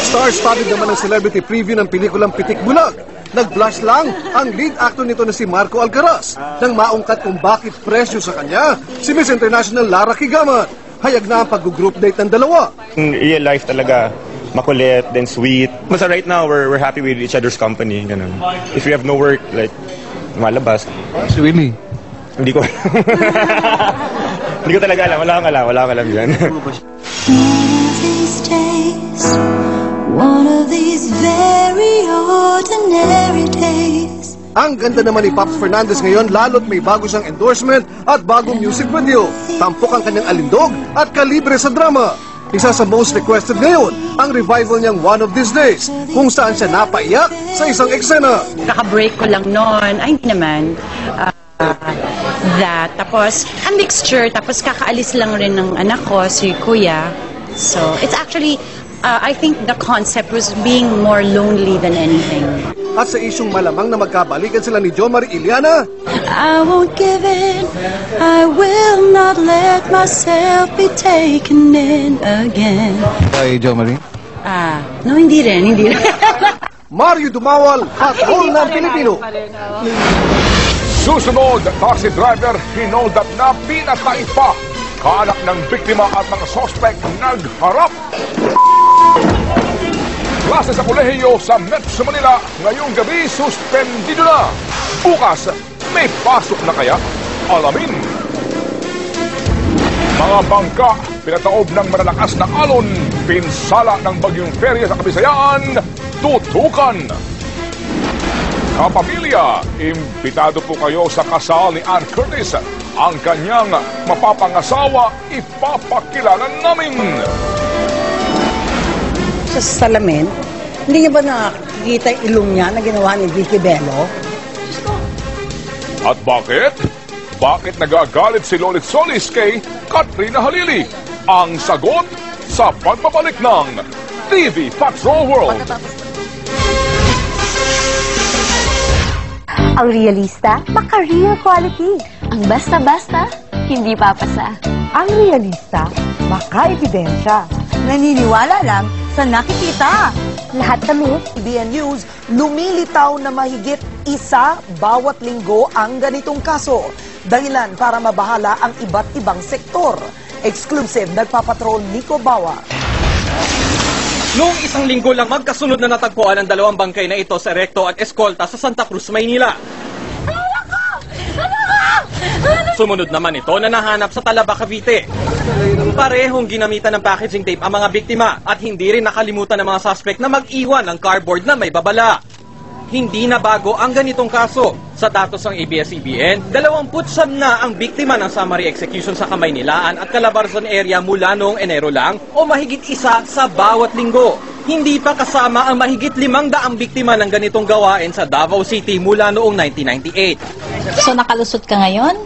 Star-studded naman ang celebrity preview ng pelikulang Pitik Bulag. Nag-blush lang ang lead actor nito na si Marco Alcaraz nang maungkat kung bakit presyo sa kanya si Miss International Lara Kigaman. Hayag na ang pag-group date ng dalawa. In real life talaga, makulit, then sweet. Basta right now, we're happy with each other's company. Ganun. If we have no work, like, malabas. Si Willie? Hindi ko Hindi ko talaga alam. Wala akong alam yan. One of these very ordinary days. Ang ganda naman ni Pops Fernandez ngayon, lalo't may bago siyang endorsement at bagong music video. Tampok ang kanyang alindog at kalibre sa drama. Isa sa most requested ngayon, ang revival niyang One of These Days, kung saan siya napaiyak sa isang eksena. Kaka-break ko lang noon, ay hindi naman, that. Tapos, a mixture, tapos kakaalis lang rin ng anak ko, si Kuya. So, it's actually, I think the concept was being more lonely than anything. At sa isyong malamang na magkabalikan sila ni Jo Marie Iliana, I won't give in, I will not let myself be taken in again. Ay, Jo Marie? No, hindi rin. Mario Dumawal, hot roll ng Pilipino. Susunod, taxi driver hinold up na pinatay pa. Kaanak ng biktima at mga suspect nagharap. Klase sa kolehiyo sa Metro Manila ngayong gabi suspendido na. Bukas, may pasok na kaya? Alamin. Mga bangka, pinataob ng malalakas na alon, pinsala ng bagyong Feria sa Kabisayaan, tutukan. Kapamilya, imbitado po kayo sa kasal ni Ann Curtis. Ang kanyang mapapangasawa, ipapakilala namin. Sa salamin, hindi niya ba nakikita yung ilong niya na ginawa ni Vicky Bello? At bakit? Bakit nagagalit si Lolit Solis kay Katrina Halili? Ang sagot sa pagbabalik ng TV Patrol World. Ang realista, maka-real quality. Ang basta-basta, hindi papasa. Ang realista, makaebidensya. Naniniwala lang sa nakikita. Lahat kami, CBN News, lumilitaw na mahigit isa bawat linggo ang ganitong kaso. Dahilan para mabahala ang iba't ibang sektor. Exclusive, nagpapatrol Nico Bawa. Noong isang linggo lang magkasunod na natagpuan ang dalawang bangkay na ito sa Recto at Escolta sa Santa Cruz, Maynila. Sumunod naman ito na nahanap sa Talaba, Cavite. Parehong ginamitan ng packaging tape ang mga biktima at hindi rin nakalimutan ng mga suspect na mag-iwan ng cardboard na may babala. Hindi na bago ang ganitong kaso. Sa datos ng ABS-CBN, 29 na ang biktima ng summary execution sa Kamaynilaan at Calabarzon area mula noong Enero lang o mahigit isa sa bawat linggo. Hindi pa kasama ang mahigit 500 biktima ng ganitong gawain sa Davao City mula noong 1998. So nakalusot ka ngayon,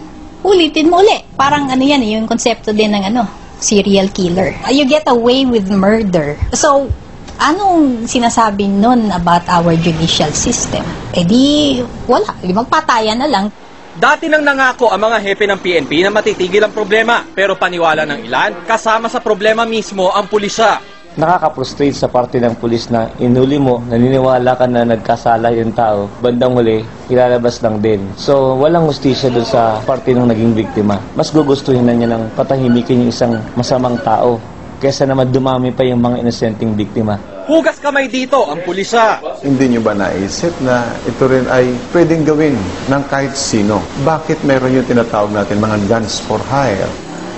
ulitin mo uli. Parang ano yan, yung konsepto din ng serial killer. You get away with murder. So, anong sinasabi nun about our judicial system? Eh di, wala. Magpatayan na lang. Dati nang nangako ang mga hepe ng PNP na matitigil ang problema. Pero paniwala ng ilan, kasama sa problema mismo ang pulisya. Nakaka-frustrate sa parte ng pulis na inuli mo, naniniwala ka na nagkasala yung tao, bandang huli, ilalabas lang din. So, walang hustisya doon sa parte ng naging biktima. Mas gugustuhin na niya ng patahimikin yung isang masamang tao kesa naman dumami pa yung mga inosenteng biktima. Hugas kamay dito ang pulisya. Hindi nyo ba naisip na ito rin ay pwedeng gawin ng kahit sino? Bakit meron yung tinatawag natin mga guns for hire?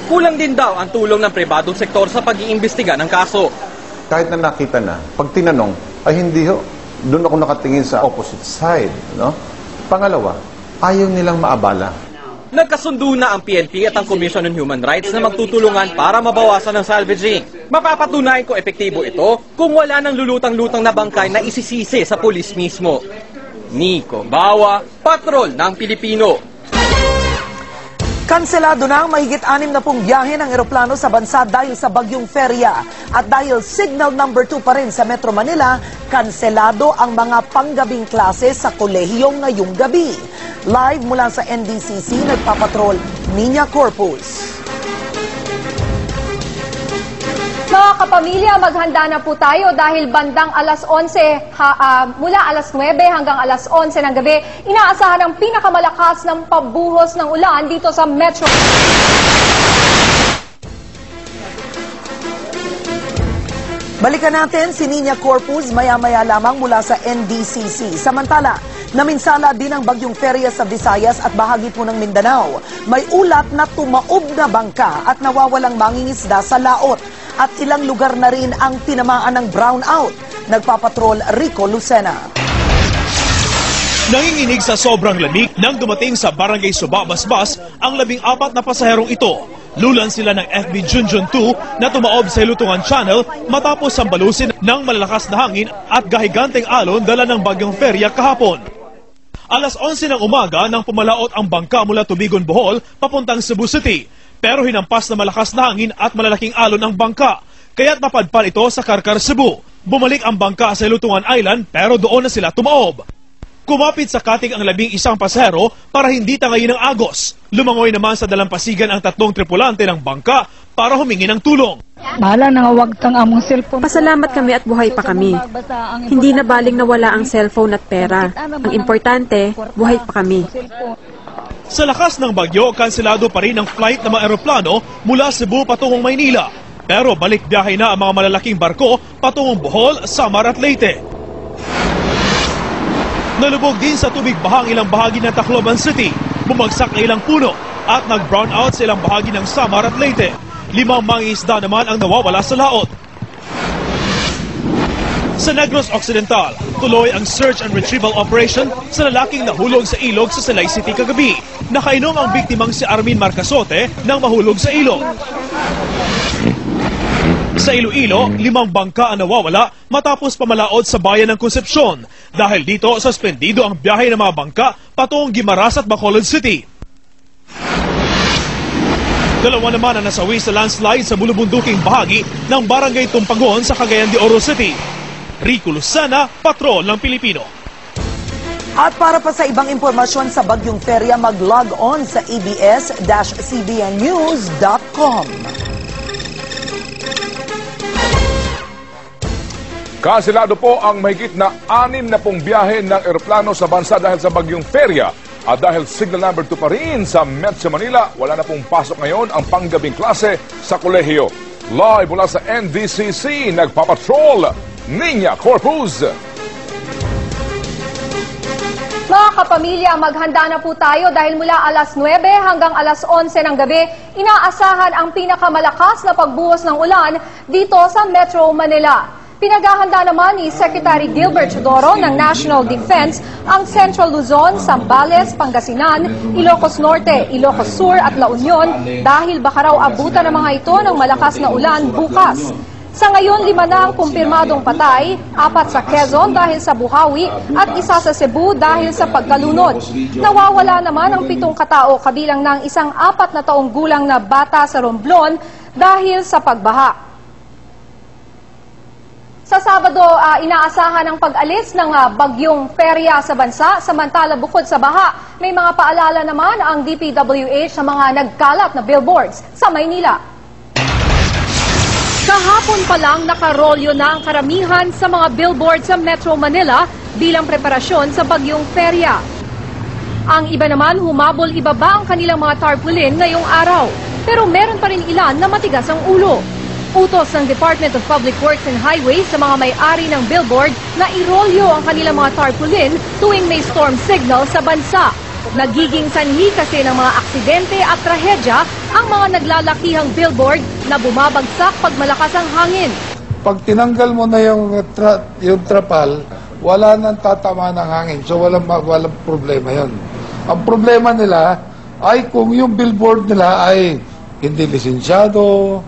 Kulang din daw ang tulong ng pribadong sektor sa pag-iimbestiga ng kaso. Kahit na nakita na, pag tinanong, ay hindi ho. Doon ako nakatingin sa opposite side. No? Pangalawa, ayaw nilang maabala. Nagkasundo na ang PNP at ang Commission on Human Rights na magtutulungan para mabawasan ang salvaging. Mapapatunayan ko epektibo ito kung wala ng lulutang-lutang na bangkay na isisisi sa pulis mismo. Nico Bawa, Patrol ng Pilipino. Kanselado na ang mahigit 60 biyahe ng eroplano sa bansa dahil sa bagyong Feria. At dahil signal number 2 pa rin sa Metro Manila, kanselado ang mga panggabing klase sa kolehiyo ngayong gabi. Live mula sa NDCC, nagpapatrol Nina Corpus. Mga kapamilya, maghanda na po tayo dahil bandang alas 11, mula alas 9 hanggang alas 11 ng gabi, inaasahan ang pinakamalakas ng pabuhos ng ulan dito sa Metro. Balikan natin si Nina Corpus maya-maya lamang mula sa NDCC. Samantala, naminsala din ang bagyong Feria sa Visayas at bahagi po ng Mindanao. May ulat na tumaob na bangka at nawawalang mangingisda sa laot. At ilang lugar na rin ang tinamaan ng brownout. Nagpapatrol Rico Lucena. Nanginginig sa sobrang lamig nang dumating sa Barangay Suba, Basbas ang 14 na pasaherong ito. Lulan sila ng FB Junjun 2 na tumaob sa Lutungan Channel matapos sambalusin ng malalakas na hangin at gahiganteng alon dala ng bagyong Feria kahapon. Alas 11 ng umaga nang pumalaot ang bangka mula Tubigon, Bohol papuntang Cebu City. Pero hinampas na malakas na hangin at malalaking alon ang bangka, kaya't napadpad ito sa Karkar, Cebu. Bumalik ang bangka sa Lutungan Island pero doon na sila tumaob. Kumapit sa katig ang 11 pasahero para hindi tangayin ng agos. Lumangoy naman sa dalampasigan ang 3 tripulante ng bangka para humingi ng tulong. Bahala na nga, wag kang among cellphone. Pasalamat kami at buhay pa kami. Hindi na baling nawala ang cellphone at pera. Ang importante, buhay pa kami. Sa lakas ng bagyo, kanselado pa rin ang flight ng mga eroplano mula Cebu patungong Maynila. Pero balik biyahe na ang mga malalaking barko patungong Bohol, Samar at Leyte. Nalubog din sa tubig bahang ilang bahagi ng Tacloban City. Bumagsak na ilang puno at nag-brown out sa ilang bahagi ng Samar at Leyte. 5 mangingisda naman ang nawawala sa laot. Sa Negros Occidental, tuloy ang search and retrieval operation sa lalaking nahulog sa ilog sa Salay City kagabi. Nakainom ang biktimang si Armin Marcasote nang mahulog sa ilog. Sa Iloilo, 5 bangka ang nawawala matapos pamalaod sa bayan ng Concepcion. Dahil dito, suspendido ang biyahe ng mga bangka patungong Guimaras at Bacolod City. 2 naman ang nasawi sa landslide sa bulubunduking bahagi ng Barangay Tumpagon sa Cagayan de Oro City. Rico Lucena, Patrol ng Pilipino. At para pa sa ibang impormasyon sa bagyong Feria, mag-log on sa abs-cbnnews.com. Kanselado po ang mahigit na 6 na pong biyahe ng eroplano sa bansa dahil sa bagyong Feria. At dahil signal number 2 pa rin sa Metro Manila, wala na pong pasok ngayon ang panggabing klase sa kolehiyo. Live mula sa NDCC, nagpapatrol, Niña Corpus. Mga kapamilya, maghanda na po tayo dahil mula alas 9 hanggang alas 11 ng gabi, inaasahan ang pinakamalakas na pagbuhos ng ulan dito sa Metro Manila. Pinaghahanda naman ni Secretary Gilbert Chodoro ng National Defense ang Central Luzon, Zambales, Pangasinan, Ilocos Norte, Ilocos Sur at La Union dahil baka raw abutan ng mga ito ng malakas na ulan bukas. Sa ngayon, 5 na ang kumpirmadong patay, 4 sa Quezon dahil sa buhawi at 1 sa Cebu dahil sa pagkalunod. Nawawala naman ang 7 katao kabilang ng isang 4 na taong gulang na bata sa Romblon dahil sa pagbaha. Sa Sabado, inaasahan ang pag-alis ng bagyong Feria sa bansa, samantala bukod sa baha, may mga paalala naman ang DPWH sa mga nagkalat na billboards sa Maynila. Kahapon pa lang nakarolyo na ang karamihan sa mga billboard sa Metro Manila bilang preparasyon sa bagyong Feria. Ang iba naman humabol ibaba ang kanilang mga tarpaulin ngayong araw, pero meron pa rin ilan na matigas ang ulo. Utos ng Department of Public Works and Highways sa mga may-ari ng billboard na irolyo ang kanilang mga tarpaulin tuwing may storm signal sa bansa. Nagiging sanhi kasi ng mga aksidente at trahedya ang mga naglalakihang billboard na bumabagsak pag malakas ang hangin. Pag tinanggal mo na yung trapal, wala nang tatama ng hangin. So walang problema yon. Ang problema nila ay kung yung billboard nila ay hindi lisensyado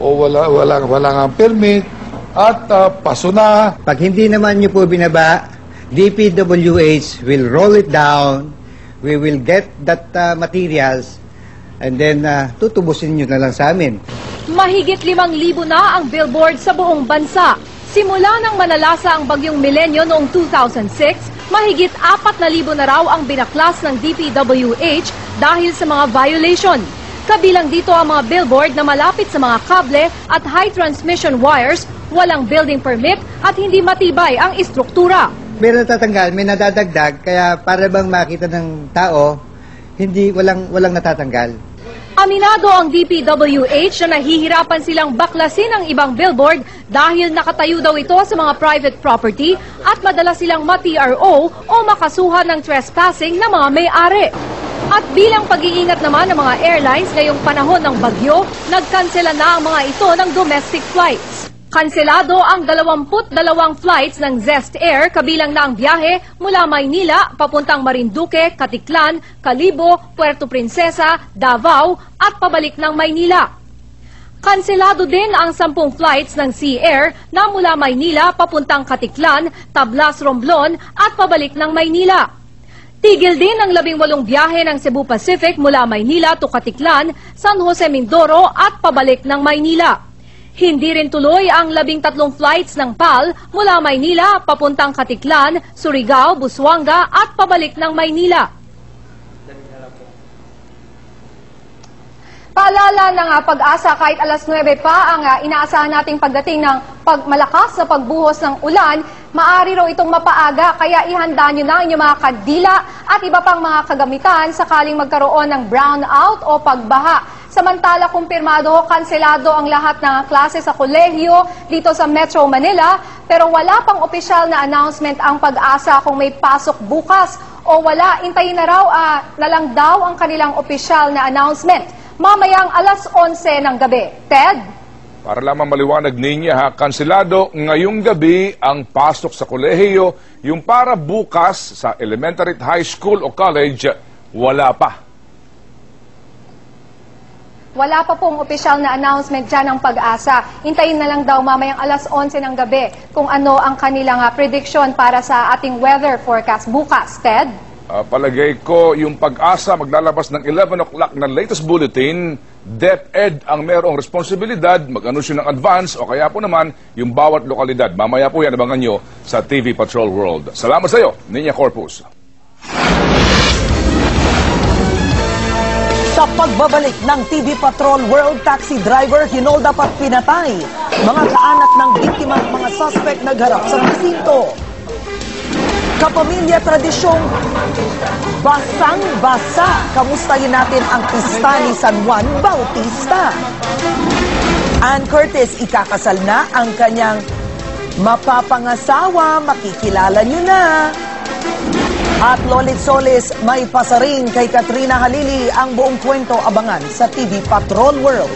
o walang permit at paso na. Pag hindi naman nyo po binaba, DPWH will roll it down. We will get that materials and then tutubusin nyo na lang sa amin. Mahigit 5,000 na ang billboard sa buong bansa. Simula nang manalasa ang bagyong Milenyo noong 2006, mahigit 4,000 na raw ang binaklas ng DPWH dahil sa mga violation. Kabilang dito ang mga billboard na malapit sa mga kable at high transmission wires, walang building permit at hindi matibay ang istruktura. May natatanggal, may nadadagdag, kaya para bang makita ng tao, walang natatanggal. Aminado ang DPWH na nahihirapan silang baklasin ang ibang billboard dahil nakatayo daw ito sa mga private property at madalas silang ma-TRO o makasuhan ng trespassing ng mga may-ari. At bilang pag-iingat naman ng mga airlines ngayong panahon ng bagyo, nagkansela na ang mga ito ng domestic flights. Kanselado ang 22 flights ng Zest Air kabilang na ang biyahe mula Maynila papuntang Marinduque, Katiklan, Calibo, Puerto Princesa, Davao at pabalik ng Maynila. Kanselado din ang 10 flights ng Sea Air na mula Maynila papuntang Katiklan, Tablas, Romblon at pabalik ng Maynila. Tigil din ang 18 biyahe ng Cebu Pacific mula Maynila to Katiklan, San Jose, Mindoro at pabalik ng Maynila. Hindi rin tuloy ang 13 flights ng PAL mula Maynila papuntang Katiklan, Surigao, Busuanga at pabalik ng Maynila. Paalala ng Pag-asa kahit alas 9 pa ang inaasahan nating pagdating ng malakas na pagbuhos ng ulan, maaari raw itong mapaaga kaya ihanda nyo na inyong mga kandila at iba pang mga kagamitan sakaling magkaroon ng brownout o pagbaha. Samantala, kumpirmado, kanselado ang lahat ng klase sa kolehiyo dito sa Metro Manila, pero wala pang opisyal na announcement ang Pag-asa kung may pasok bukas o wala. Intayin na raw na lang daw ang kanilang opisyal na announcement mamayang alas 11 ng gabi. Ted? Para lamang maliwanag ninyo kanselado ngayong gabi ang pasok sa kolehiyo, yung para bukas sa elementary, high school o college, wala pa. Wala pa pong opisyal na announcement dyan ng Pag-asa. Hintayin na lang daw mamayang alas 11 ng gabi kung ano ang kanilang prediction para sa ating weather forecast bukas. Ted? Palagay ko yung Pag-asa maglalabas ng 11 o'clock na latest bulletin. DepEd ang merong responsibilidad mag-anunsyo ng advance o kaya po naman yung bawat lokalidad. Mamaya po yan abangan nyo sa TV Patrol World. Salamat sa iyo, Niña Corpus. Sa pagbabalik ng TV Patrol World, taxi driver hinold up at pinatay Mga kaanak ng biktima at mga suspect nagharap sa presinto. Kapamilya tradisyong basang-basa. Kamustahin natin ang pista ni San Juan Bautista. Ann Curtis, ikakasal na ang kanyang mapapangasawa. Makikilala nyo na. At Lolit Solis, may pasaring kay Katrina Halili. Ang buong kwento abangan sa TV Patrol World.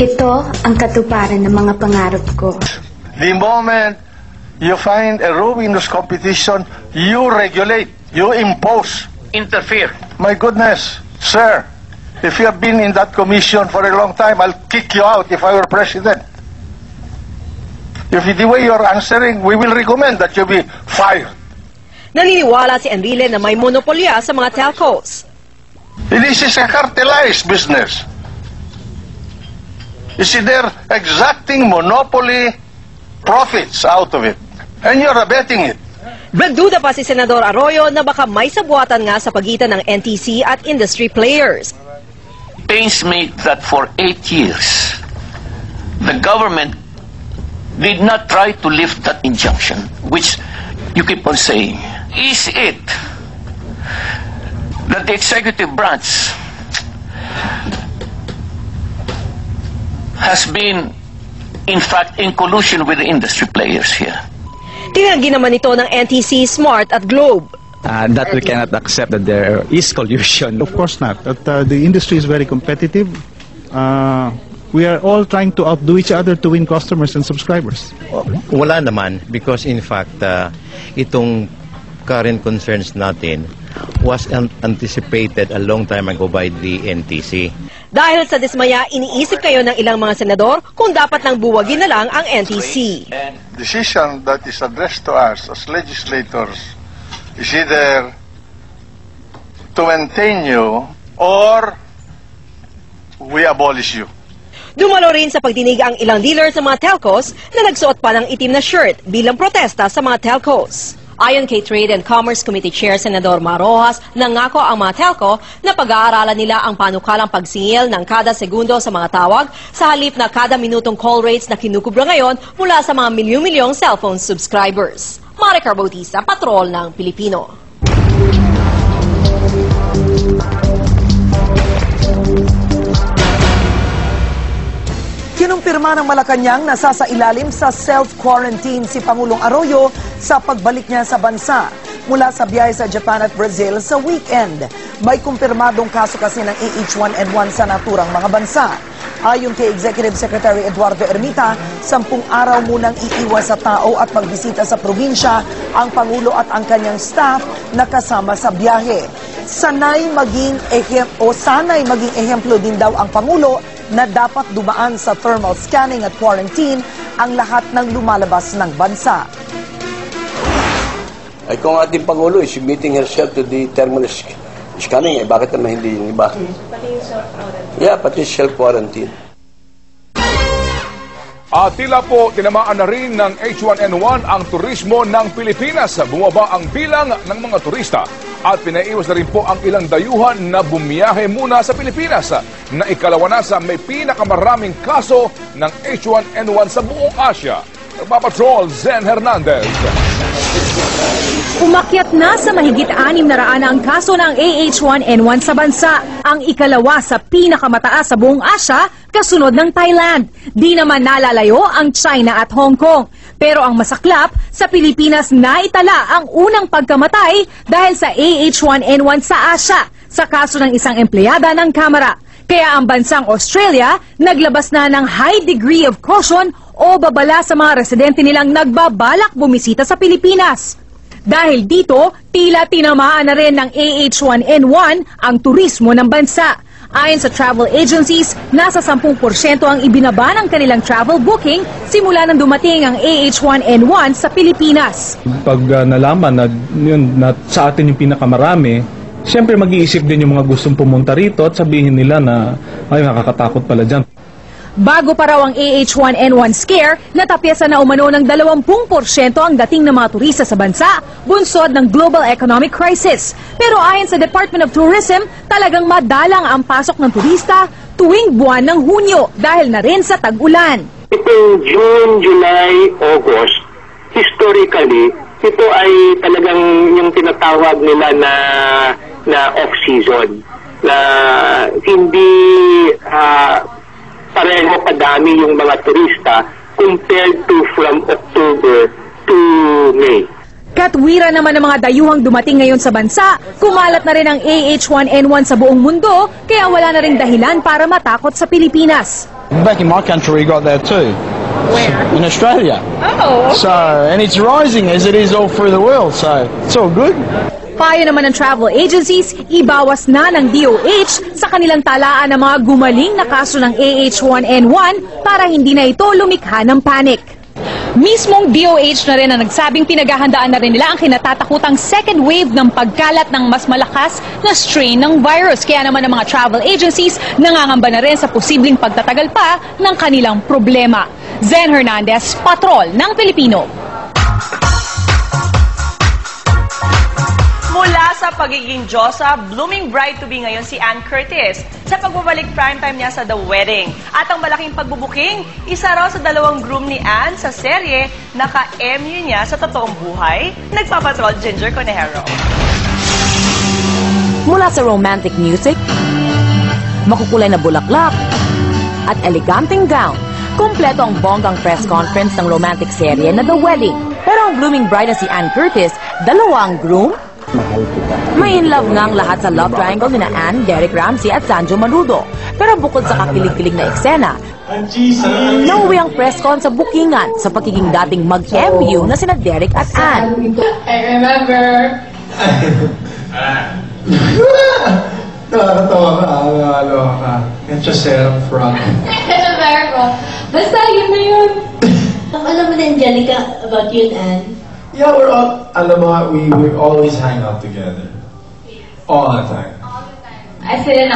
Ito ang katuparan ng mga pangarap ko. The moment you find a ruinous competition, you regulate, you impose, interfere. My goodness, sir, if you have been in that commission for a long time, I'll kick you out if I were president. If the way you're answering, we will recommend that you be fired. Naniniwala si Enrile na may monopolya sa mga telcos. This is a cartelized business. You see, they're exacting monopoly profits out of it. And you're abetting it. Nagduda pa si Senador Arroyo na baka may sabuatan nga sa pagitan ng NTC at industry players. Pains me that for 8 years, the government did not try to lift that injunction, which you keep on saying. Is it that the executive branch has been, in fact, in collusion with the industry players here? Tinanggi naman ito ng NTC, Smart at Globe. That we cannot accept that there is collusion. Of course not. But, the industry is very competitive. We are all trying to outdo each other to win customers and subscribers. Wala naman, because in fact, itong current concerns natin was anticipated a long time ago by the NTC. Dahil sa dismaya, iniisip kayo ng ilang mga senador kung dapat nang buwagin na lang ang NTC. Decision that is addressed to us as legislators is either to maintain you or we abolish you. Dumalo rin sa pagdinig ang ilang dealer sa mga telcos na nagsuot pa ng itim na shirt bilang protesta sa mga telcos. Ayon kay Trade and Commerce Committee Chair Senador Marojas, nangako ang mga telco na pag-aaralan nila ang panukalang pagsingil ng kada segundo sa mga tawag sa halip na kada minutong call rates na kinukubra ngayon mula sa mga milyong-milyong cellphone subscribers. Maricar Bautista, Patrol ng Pilipino. Kinumpirma ng Malacanang na sasailalim sa self-quarantine si Pangulong Arroyo sa pagbalik niya sa bansa mula sa biyahe sa Japan at Brazil sa weekend. May kumpirmadong kaso kasi ng AH1N1 sa naturang mga bansa. Ayon kay Executive Secretary Eduardo Ermita, 10 araw munang iiwas sa tao at magbisita sa probinsya ang Pangulo at ang kanyang staff na kasama sa biyahe. Sanay maging ehemplo din daw ang Pangulo na dapat dumaan sa thermal scanning at quarantine ang lahat ng lumalabas ng bansa. Ay kung ating Pangulo is submitting herself to the thermal scanning, eh bakit naman hindi yung iba? Pati yung self-quarantine. Yeah, pati self-quarantine. At tila po tinamaan na rin ng H1N1 ang turismo ng Pilipinas. Bumaba ang bilang ng mga turista at pinaiwas na rin po ang ilang dayuhan na bumiyahe muna sa Pilipinas na ikalawa na sa may pinakamaraming kaso ng H1N1 sa buong Asia. Nagpapatrol, Zen Hernandez. Umakyat na sa mahigit 600 ang kaso ng AH1N1 sa bansa, ang ikalawa sa pinakamataas sa buong Asia, kasunod ng Thailand. Di naman nalalayo ang China at Hong Kong. Pero ang masaklap, sa Pilipinas naitala ang unang pagkamatay dahil sa AH1N1 sa Asia, sa kaso ng isang empleyada ng Kamara. Kaya ang bansang Australia naglabas na ng high degree of caution o babala sa mga residente nilang nagbabalak bumisita sa Pilipinas. Dahil dito, tila tinamaan na rin ng AH1N1 ang turismo ng bansa. Ayon sa travel agencies, nasa 10% ang ibinaba ng kanilang travel booking simula nang dumating ang AH1N1 sa Pilipinas. Pag nalaman na, yun, na sa atin yung pinakamarami, siyempre mag-iisip din yung mga gustong pumunta rito at sabihin nila na ay nakakatakot pala dyan. Bago pa raw ang AH1N1 scare, natapyasan na umano ng 20% ang dating ng mga turista sa bansa, bunsod ng global economic crisis. Pero ayon sa Department of Tourism, talagang madalang ang pasok ng turista tuwing buwan ng Hunyo dahil na rin sa tag-ulan. Itong June, July, August, historically, ito ay talagang yung tinatawag nila na off-season, na hindi pareho kadami yung mga turista compared to from October to May. Katwira naman ng mga dayuhang dumating ngayon sa bansa, kumalat na rin ang AH1N1 sa buong mundo, kaya wala na rin dahilan para matakot sa Pilipinas. Back in my country, we got that too. Where? In Australia. Oh. So, and it's rising as it is all through the world, so it's all good. Payo naman ng travel agencies, ibawas na ng DOH sa kanilang talaan ng mga gumaling na kaso ng AH1N1 para hindi na ito lumikha ng panic. Mismong DOH na rin ang nagsabing pinaghahandaan na rin nila ang kinatatakutang second wave ng pagkalat ng mas malakas na strain ng virus. Kaya naman ang mga travel agencies nangangamba na rin sa posibleng pagtatagal pa ng kanilang problema. Zen Hernandez, Patrol ng Pilipino. Mula sa pagiging Diyosa, blooming bride-to-be ngayon si Ann Curtis sa pagbabalik primetime niya sa The Wedding. At ang malaking pagbubuking, isa raw sa 2 groom ni Ann sa serye na ka-MU niya sa totoong buhay. Nagpapatrol Ginger Conejero. Mula sa romantic music, makukulay na bulaklak, at eleganteng gown, kumpleto ang bonggang press conference ng romantic serye na The Wedding. Pero ang blooming bride na si Ann Curtis, 2 ang groom. May in love nga ang lahat sa love triangle ni Ann, Derek Ramsey at Sanjo Manudo. Pero bukod sa kakilig-kilig na eksena, nauwi ang press con sa bookingan sa pagiging dating mag-MU na sina Derek at Ann. I remember. Nakakatawa ka, aloha ka. It's just set up front. Remember ko. Basta yun na yun. Alam mo na, Angelica, about you and Ann? Yeah, we're all, alam mo, we always hang out together. All the time. I said,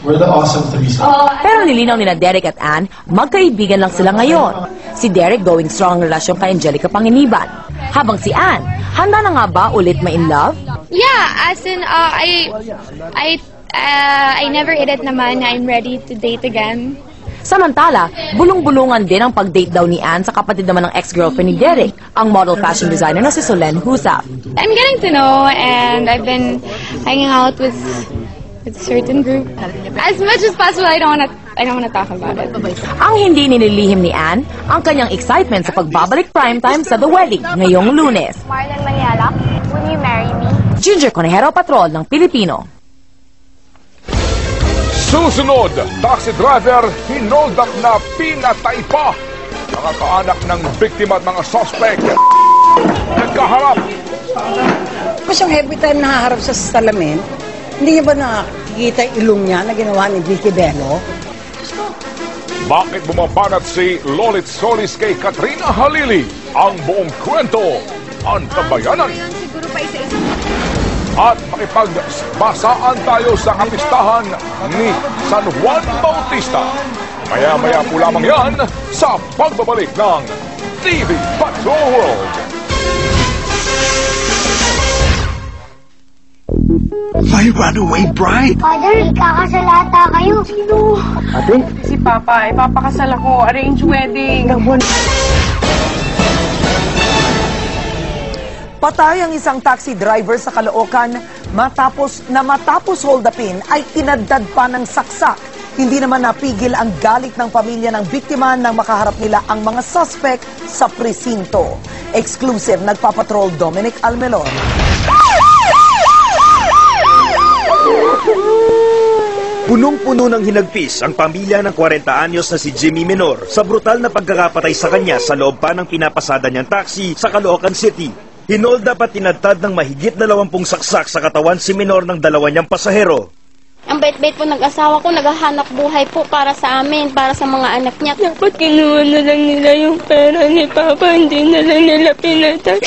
We're the awesome threesome. Pero nilinaw nila Derek at Ann, magkaibigan lang sila ngayon. Si Derek going strong ang relasyon kay Angelica Panginiban. Habang si Ann, handa na nga ba ulit ma-in love? Yeah, as in, I never edit naman. I'm ready to date again. Samantala, bulong-bulungan din ang pag-date daw ni Ann sa kapatid naman ng ex-girlfriend ni Derek, ang model fashion designer na si Solen Husap. I'm getting to know, and I've been hanging out with a certain group. As much as possible, I don't wanna talk about it. Ang hindi nililihim ni Ann, ang kanyang excitement sa pagbabalik primetime sa The Wedding ngayong Lunes. Marlon Maniala, will you marry me? Ginger Conejero, Patrol ng Pilipino. Susunod, taxi driver hinoldak na pinatay pa. Nakakaanak ng biktima at mga suspect. Nagkaharap. Kung siyang every time nahaharap sa salamin, hindi niya ba nakikita ilong niya na ginawa ni Vicky Beno? Bakit bumabanat si Lolit Solis kay Katrina Halili? Ang buong kwento, antabayanan. At makipagbasaan tayo sa kapistahan ni San Juan Bautista. Maya-maya po lamang yan sa pagbabalik ng TV Patrol World. My runaway bride? Father, kakasalata kayo. Sino? Ate? Si Papa, ipapakasal ako. Arrange wedding. Patay ang isang taxi driver sa Caloocan matapos hold upin ay tinadtad pa ng saksak. Hindi naman napigil ang galit ng pamilya ng biktima nang makaharap nila ang mga suspect sa presinto. Exclusive, nagpapatrol Dominic Almelor. Punong-puno ng hinagpis ang pamilya ng 40 anyos na si Jimmy Menor sa brutal na pagkakapatay sa kanya sa loob pa ng pinapasada niyang taxi sa Caloocan City. Hinolda pa tinadtad ng mahigit 20 saksak sa katawan si Menor ng 2 niyang pasahero. Ang bait-bait po nag-asawa ko, naghahanap buhay po para sa amin, para sa mga anak niya. Dapat kinuha na lang nila yung pera ni Papa, hindi na lang nila pinatay.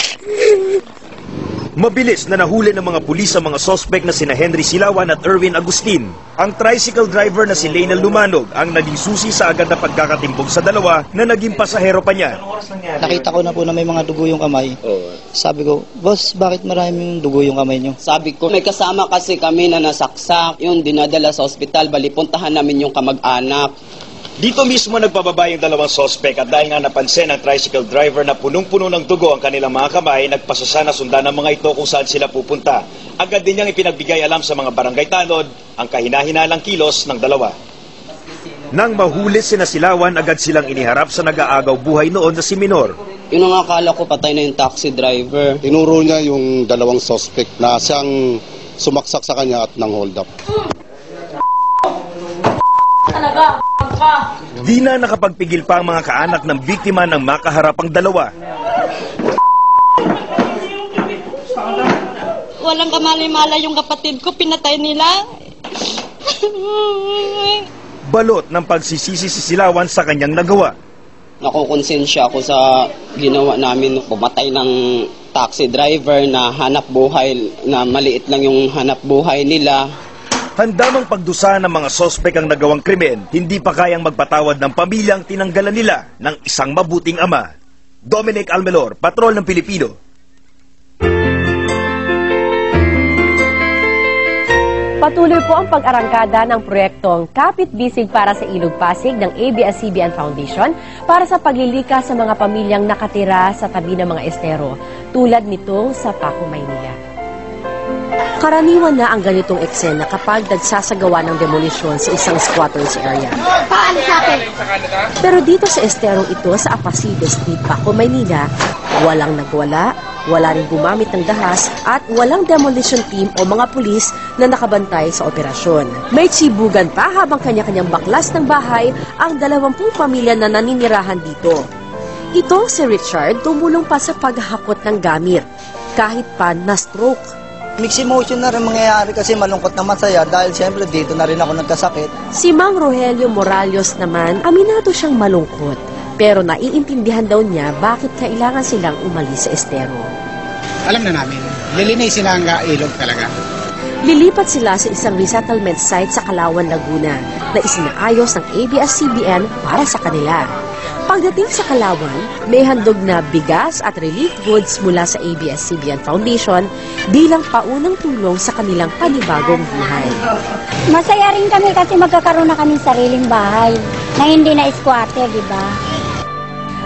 Mabilis na nahuli ng mga pulis ang mga sospek na sina Henry Silawan at Erwin Agustin. Ang tricycle driver na si Lena Lumanog ang naging susi sa agad na pagkakatimbog sa dalawa na naging pasahero pa niya. Nakita ko na po na may mga dugo yung kamay. Sabi ko, boss, bakit maraming dugo yung kamay nyo? Sabi ko, may kasama kasi kami na nasaksak. Yung dinadala sa ospital, bali puntahan namin yung kamag-anak. Dito mismo nagpababa yung dalawang sospek at dahil nga napansin ng tricycle driver na punong-puno ng dugo ang kanilang mga kamay, nagpasasa na sundan ng mga ito kung saan sila pupunta. Agad din niyang ipinagbigay alam sa mga barangay tanod ang kahina-hinalang kilos ng dalawa. Nang mahuli sina Silawan, agad silang iniharap sa nag-aagaw buhay noon na si Minor. Yung akala ko patay na yung taxi driver. Tinuro niya yung dalawang suspect na siyang sumaksak sa kanya at nang hold up. Di na nakapagpigil pa ang mga kaanak ng biktima ng makaharap ang dalawa. Walang kamali-mala yung kapatid ko, pinatay nila. Balot ng pagsisisi si Silawan sa kanyang nagawa. Nakukonsensya ako sa ginawa namin, pumatay ng taxi driver na hanap buhay, na maliit lang yung hanap buhay nila. Handamang pagdusa ng mga sospek ang nagawang krimen, hindi pa kayang magpatawad ng pamilyang tinanggalan nila ng isang mabuting ama. Dominic Almelor, Patrol ng Pilipino. Patuloy po ang pag-arangkada ng proyektong Kapit Bisig para sa Ilog Pasig ng ABS-CBN Foundation para sa paglilikas sa mga pamilyang nakatira sa tabi ng mga estero, tulad nitong sa Paco, Maynila. Karaniwan na ang ganitong eksena kapag nagsasagawa ng demolisyon sa isang squatters area. Paano sa akin? Pero dito sa esterong ito sa Apasibe Street, Paco, Maynila, walang nagwala, wala rin gumamit ng dahas at walang demolition team o mga pulis na nakabantay sa operasyon. May tsibugan pa habang kanya-kanyang baklas ng bahay ang 20 pamilya na naninirahan dito. Itong si Richard tumulong pa sa paghahakot ng gamit, kahit pa na-stroke. Mixed emotion na rin mangyayari kasi malungkot na masaya dahil siyempre dito na rin ako nagkasakit. Si Mang Rogelio Morales naman, aminado siyang malungkot. Pero naiintindihan daw niya bakit kailangan silang umalis sa estero. Alam na namin, lilinisin ang ilog talaga. Lilipat sila sa isang resettlement site sa Kalawan, Laguna na isinaayos ng ABS-CBN para sa kanila. Pagdating sa Kalawan, may handog na bigas at relief goods mula sa ABS-CBN Foundation bilang paunang tulong sa kanilang panibagong buhay. Masaya rin kami kasi magkakaroon na kami sariling bahay na hindi na squatter, di ba?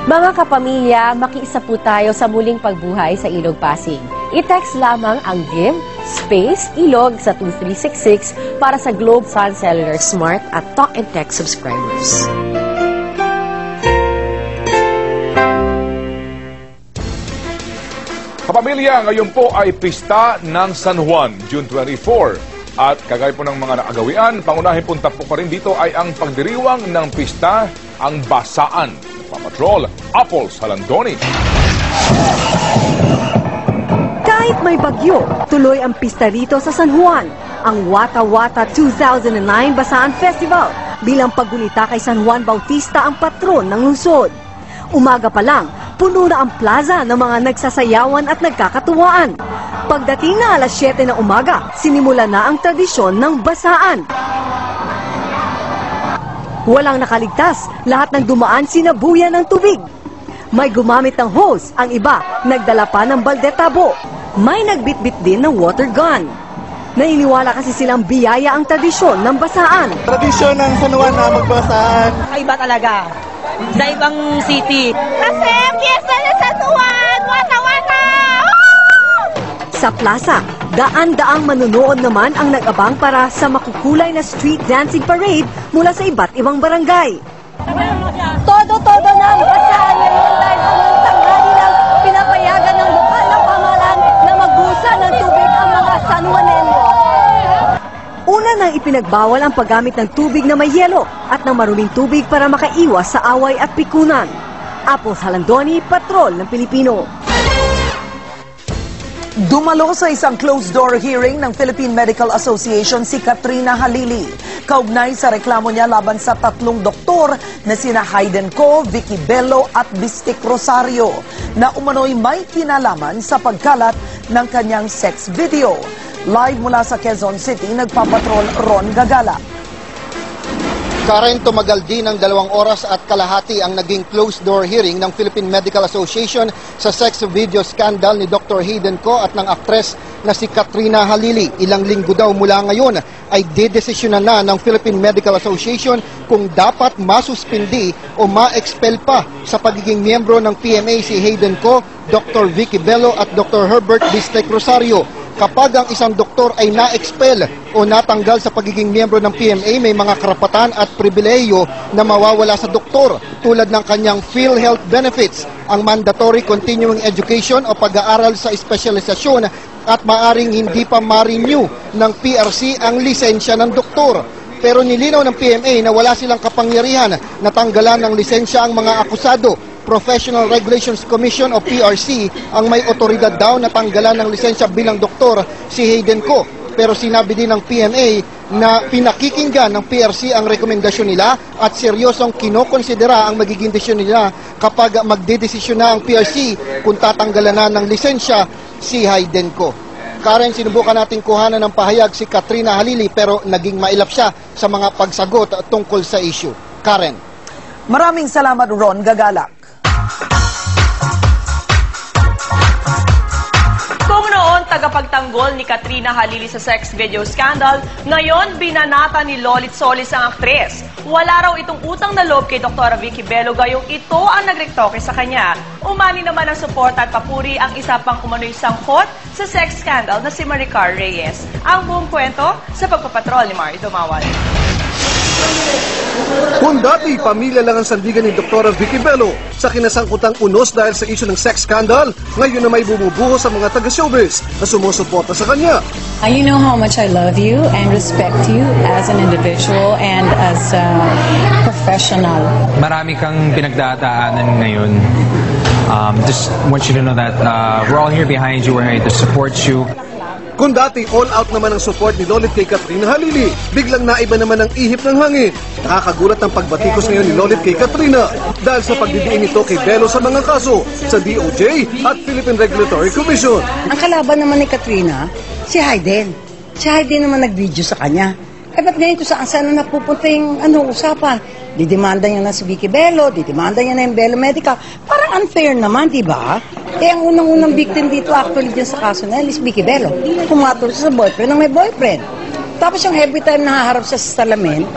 Mga kapamilya, makiisa po tayo sa muling pagbuhay sa Ilog Pasig. I-text lamang ang GIVE space Ilog sa 2366 para sa Globe Sun Cellular Smart at Talk and Text subscribers. Kapamilya, ngayon po ay pista ng San Juan, June 24. At kagaya po ng mga naagawian, pangunahin pong tapo pa rin dito ay ang pagdiriwang ng pista, ang Basaan. Papatrol, Apple Salandoni. Kahit may bagyo, tuloy ang pista rito sa San Juan. Ang Wata Wata 2009 Basaan Festival bilang paggulita kay San Juan Bautista ang patron ng lungsod. Umaga pa lang, puno na ang plaza ng mga nagsasayawan at nagkakatuwaan. Pagdating na alas 7 ng umaga, sinimula na ang tradisyon ng Basaan. Walang nakaligtas, lahat ng dumaan sinabuyan ng tubig. May gumamit ng hose, ang iba nagdala pa ng balde-tabo. May nagbitbit din ng water gun. Nainiwala kasi silang biyaya ang tradisyon ng Basaan. Tradisyon ng San Juan na magbasaan. Iba talaga. Sa ibang city. Kasi fiesta na San Juan! Wata-wata! Sa plaza, daan-daang manunood naman ang nag-abang para sa makukulay na street dancing parade mula sa iba't ibang barangay. Todo-todo na ang basahan ngayon dahil hanggang tanghali lang pinapayagan ng lokal na pamahalaan na magbusa ng tubig ang mga San Juanenyo. Una nang ipinagbawal ang paggamit ng tubig na may yelo at ng maruming tubig para makaiwas sa away at pikunan. Apple Salandoni, Patrol ng Pilipino. Dumalo sa isang closed-door hearing ng Philippine Medical Association si Katrina Halili. Kaugnay sa reklamo niya laban sa 3 doktor na sina Hayden Co, Vicky Bello at Bistik Rosario na umano'y may kinalaman sa pagkalat ng kanyang sex video. Live mula sa Quezon City, nagpapatrol Ron Gagala. Karen, tumagal din ng 2 oras at kalahati ang naging closed-door hearing ng Philippine Medical Association sa sex video scandal ni Dr. Hayden Co at ng aktres na si Katrina Halili. Ilang linggo daw mula ngayon ay dedesisyonan na ng Philippine Medical Association kung dapat masuspindi o ma-expel pa sa pagiging miyembro ng PMA si Hayden Co, Dr. Vicky Bello at Dr. Herbert Bistek Rosario. Kapag ang isang doktor ay na-expel o natanggal sa pagiging miyembro ng PMA, may mga karapatan at pribileyo na mawawala sa doktor tulad ng kanyang PhilHealth benefits, ang mandatory continuing education o pag-aaral sa espesyalisasyon at maaring hindi pa ma-renew ng PRC ang lisensya ng doktor. Pero nilinaw ng PMA na wala silang kapangyarihan na tanggalan ng lisensya ang mga akusado. Professional Regulations Commission o PRC ang may otoridad daw na tanggalan ng lisensya bilang doktor si Hayden Co. Pero sinabi din ng PMA na pinakikinggan ng PRC ang rekomendasyon nila at seryosong kinokonsidera ang magiging desisyon nila kapag magdedesisyon na ang PRC kung tatanggalan na ng lisensya si Hayden Co. Karen, sinubukan natin kuhanan ng pahayag si Katrina Halili pero naging mailap siya sa mga pagsagot tungkol sa issue. Karen. Maraming salamat, Ron Gagala. Kung noon tagapagtanggol ni Katrina Halili sa sex video scandal, ngayon binanata ni Lolit Solis ang aktres. Wala raw itong utang na loob kay Dr. Vicky Bello gayong ito ang nagrektoke sa kanya. Umani naman ang suporta at papuri ang isa pang umano'y sangkot sa sex scandal na si Maricar Reyes. Ang buong kwento sa pagpapatrol ni Mari Dumawal. Kung dati pamilya lang ang sandigan ni Dr. Vicky Bello sa kinasangkutang unos dahil sa issue ng sex scandal, ngayon na may bumubuho sa mga taga-showbiz na sumusuporta sa kanya. You know how much I love you and respect you as an individual and as a professional. Marami kang pinagdadaanan ngayon. Just want you to know that we're all here behind you. We're here to support you. Kung dati all-out naman ang support ni Lolit kay Katrina Halili, biglang naiba naman ang ihip ng hangin. Nakakagulat ang pagbatikos ngayon ni Lolit kay Katrina dahil sa pagdidiin nito kay Bello sa mga kaso sa DOJ at Philippine Regulatory Commission. Ang kalaban naman ni Katrina, si Hayden. Si Hayden naman nag-video sa kanya. Ba't ngayon ito saan na napupunta yung usapan? Didemanda niya na si Vicky Bello, didemanda niya na yung Bello Medical. Parang unfair naman, di ba? Ang unang-unang victim dito actually dyan sa kaso na is Vicky Bello. Pumatol siya sa boyfriend ng may boyfriend. Tapos yung every time nahaharap siya sa salamin,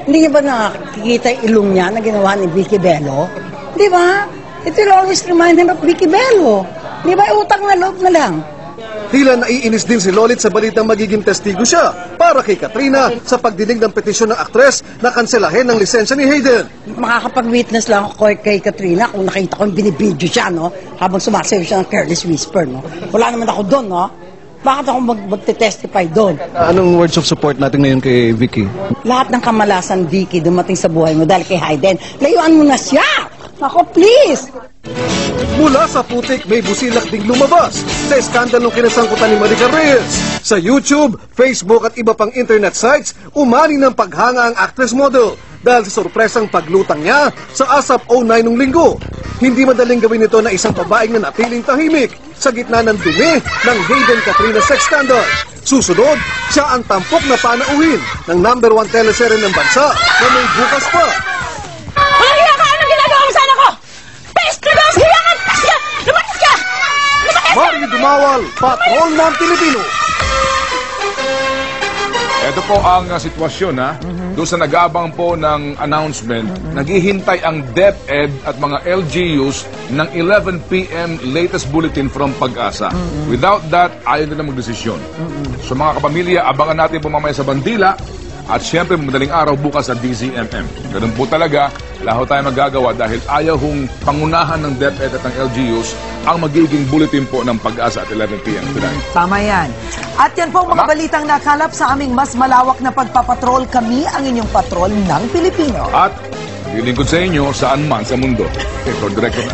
hindi niya ba nakikita yung ilong niya na ginawa ni Vicky Bello? Di ba? It will always remind him of Vicky Bello. Di ba? Utang na loob na lang. Tila naiinis din si Lolit sa balitang magiging testigo siya para kay Katrina sa pagdinig ng petisyon ng aktres na kanselahin ng lisensya ni Hayden. Makakapag-witness lang ako kay Katrina kung nakita ko yung binibidyo siya, no? Habang sumasayo siya ng careless whisper, no? Wala naman ako doon, no? Bakit ako magte-testify doon? Anong words of support natin ngayon kay Vicky? Lahat ng kamalasan, Vicky, dumating sa buhay mo dahil kay Hayden. Layuan mo na siya! Ako, please! Mula sa putik, may busilak ding lumabas sa eskandalong kinasangkutan ni Maricar Reyes. Sa YouTube, Facebook at iba pang internet sites, umani ng paghanga ang actress model dahil sa sorpresang paglutang niya sa ASAP 09 nung linggo. Hindi madaling gawin ito na isang babaeng na natiling tahimik sa gitna ng dumi ng Hayden Katrina sex scandal. Susunod, siya ang tampok na panauhin ng #1 teleserye ng bansa na may bukas pa. Walang hiya ka! Anong ginagawa mo sa anak ko? Peste ka! Hiya ka! Lumakas ka! Mari Dumawal, Patrol ng Pilipino. Ito po ang sitwasyon doon sa nag-aabang po ng announcement, naghihintay ang DepEd at mga LGUs ng 11 p.m. latest bulletin from Pag-asa. Without that, ayaw nila magdesisyon. So mga kapamilya, abangan natin po mamaya sa Bandila at siyempre madaling araw bukas sa DZMM. Ganun po talaga, lahat tayo magagawa dahil ayaw hong pangunahan ng DepEd at ng LGUs ang magiging bulletin po ng Pag-asa at 11 p.m. tonight. Tama yan. At yan po mga balitang nakalap sa aming mas malawak na pagpapatrol. Kami ang inyong patrol ng Pilipino. At lilingkod sa inyo saan man sa mundo. Okay, for Director na.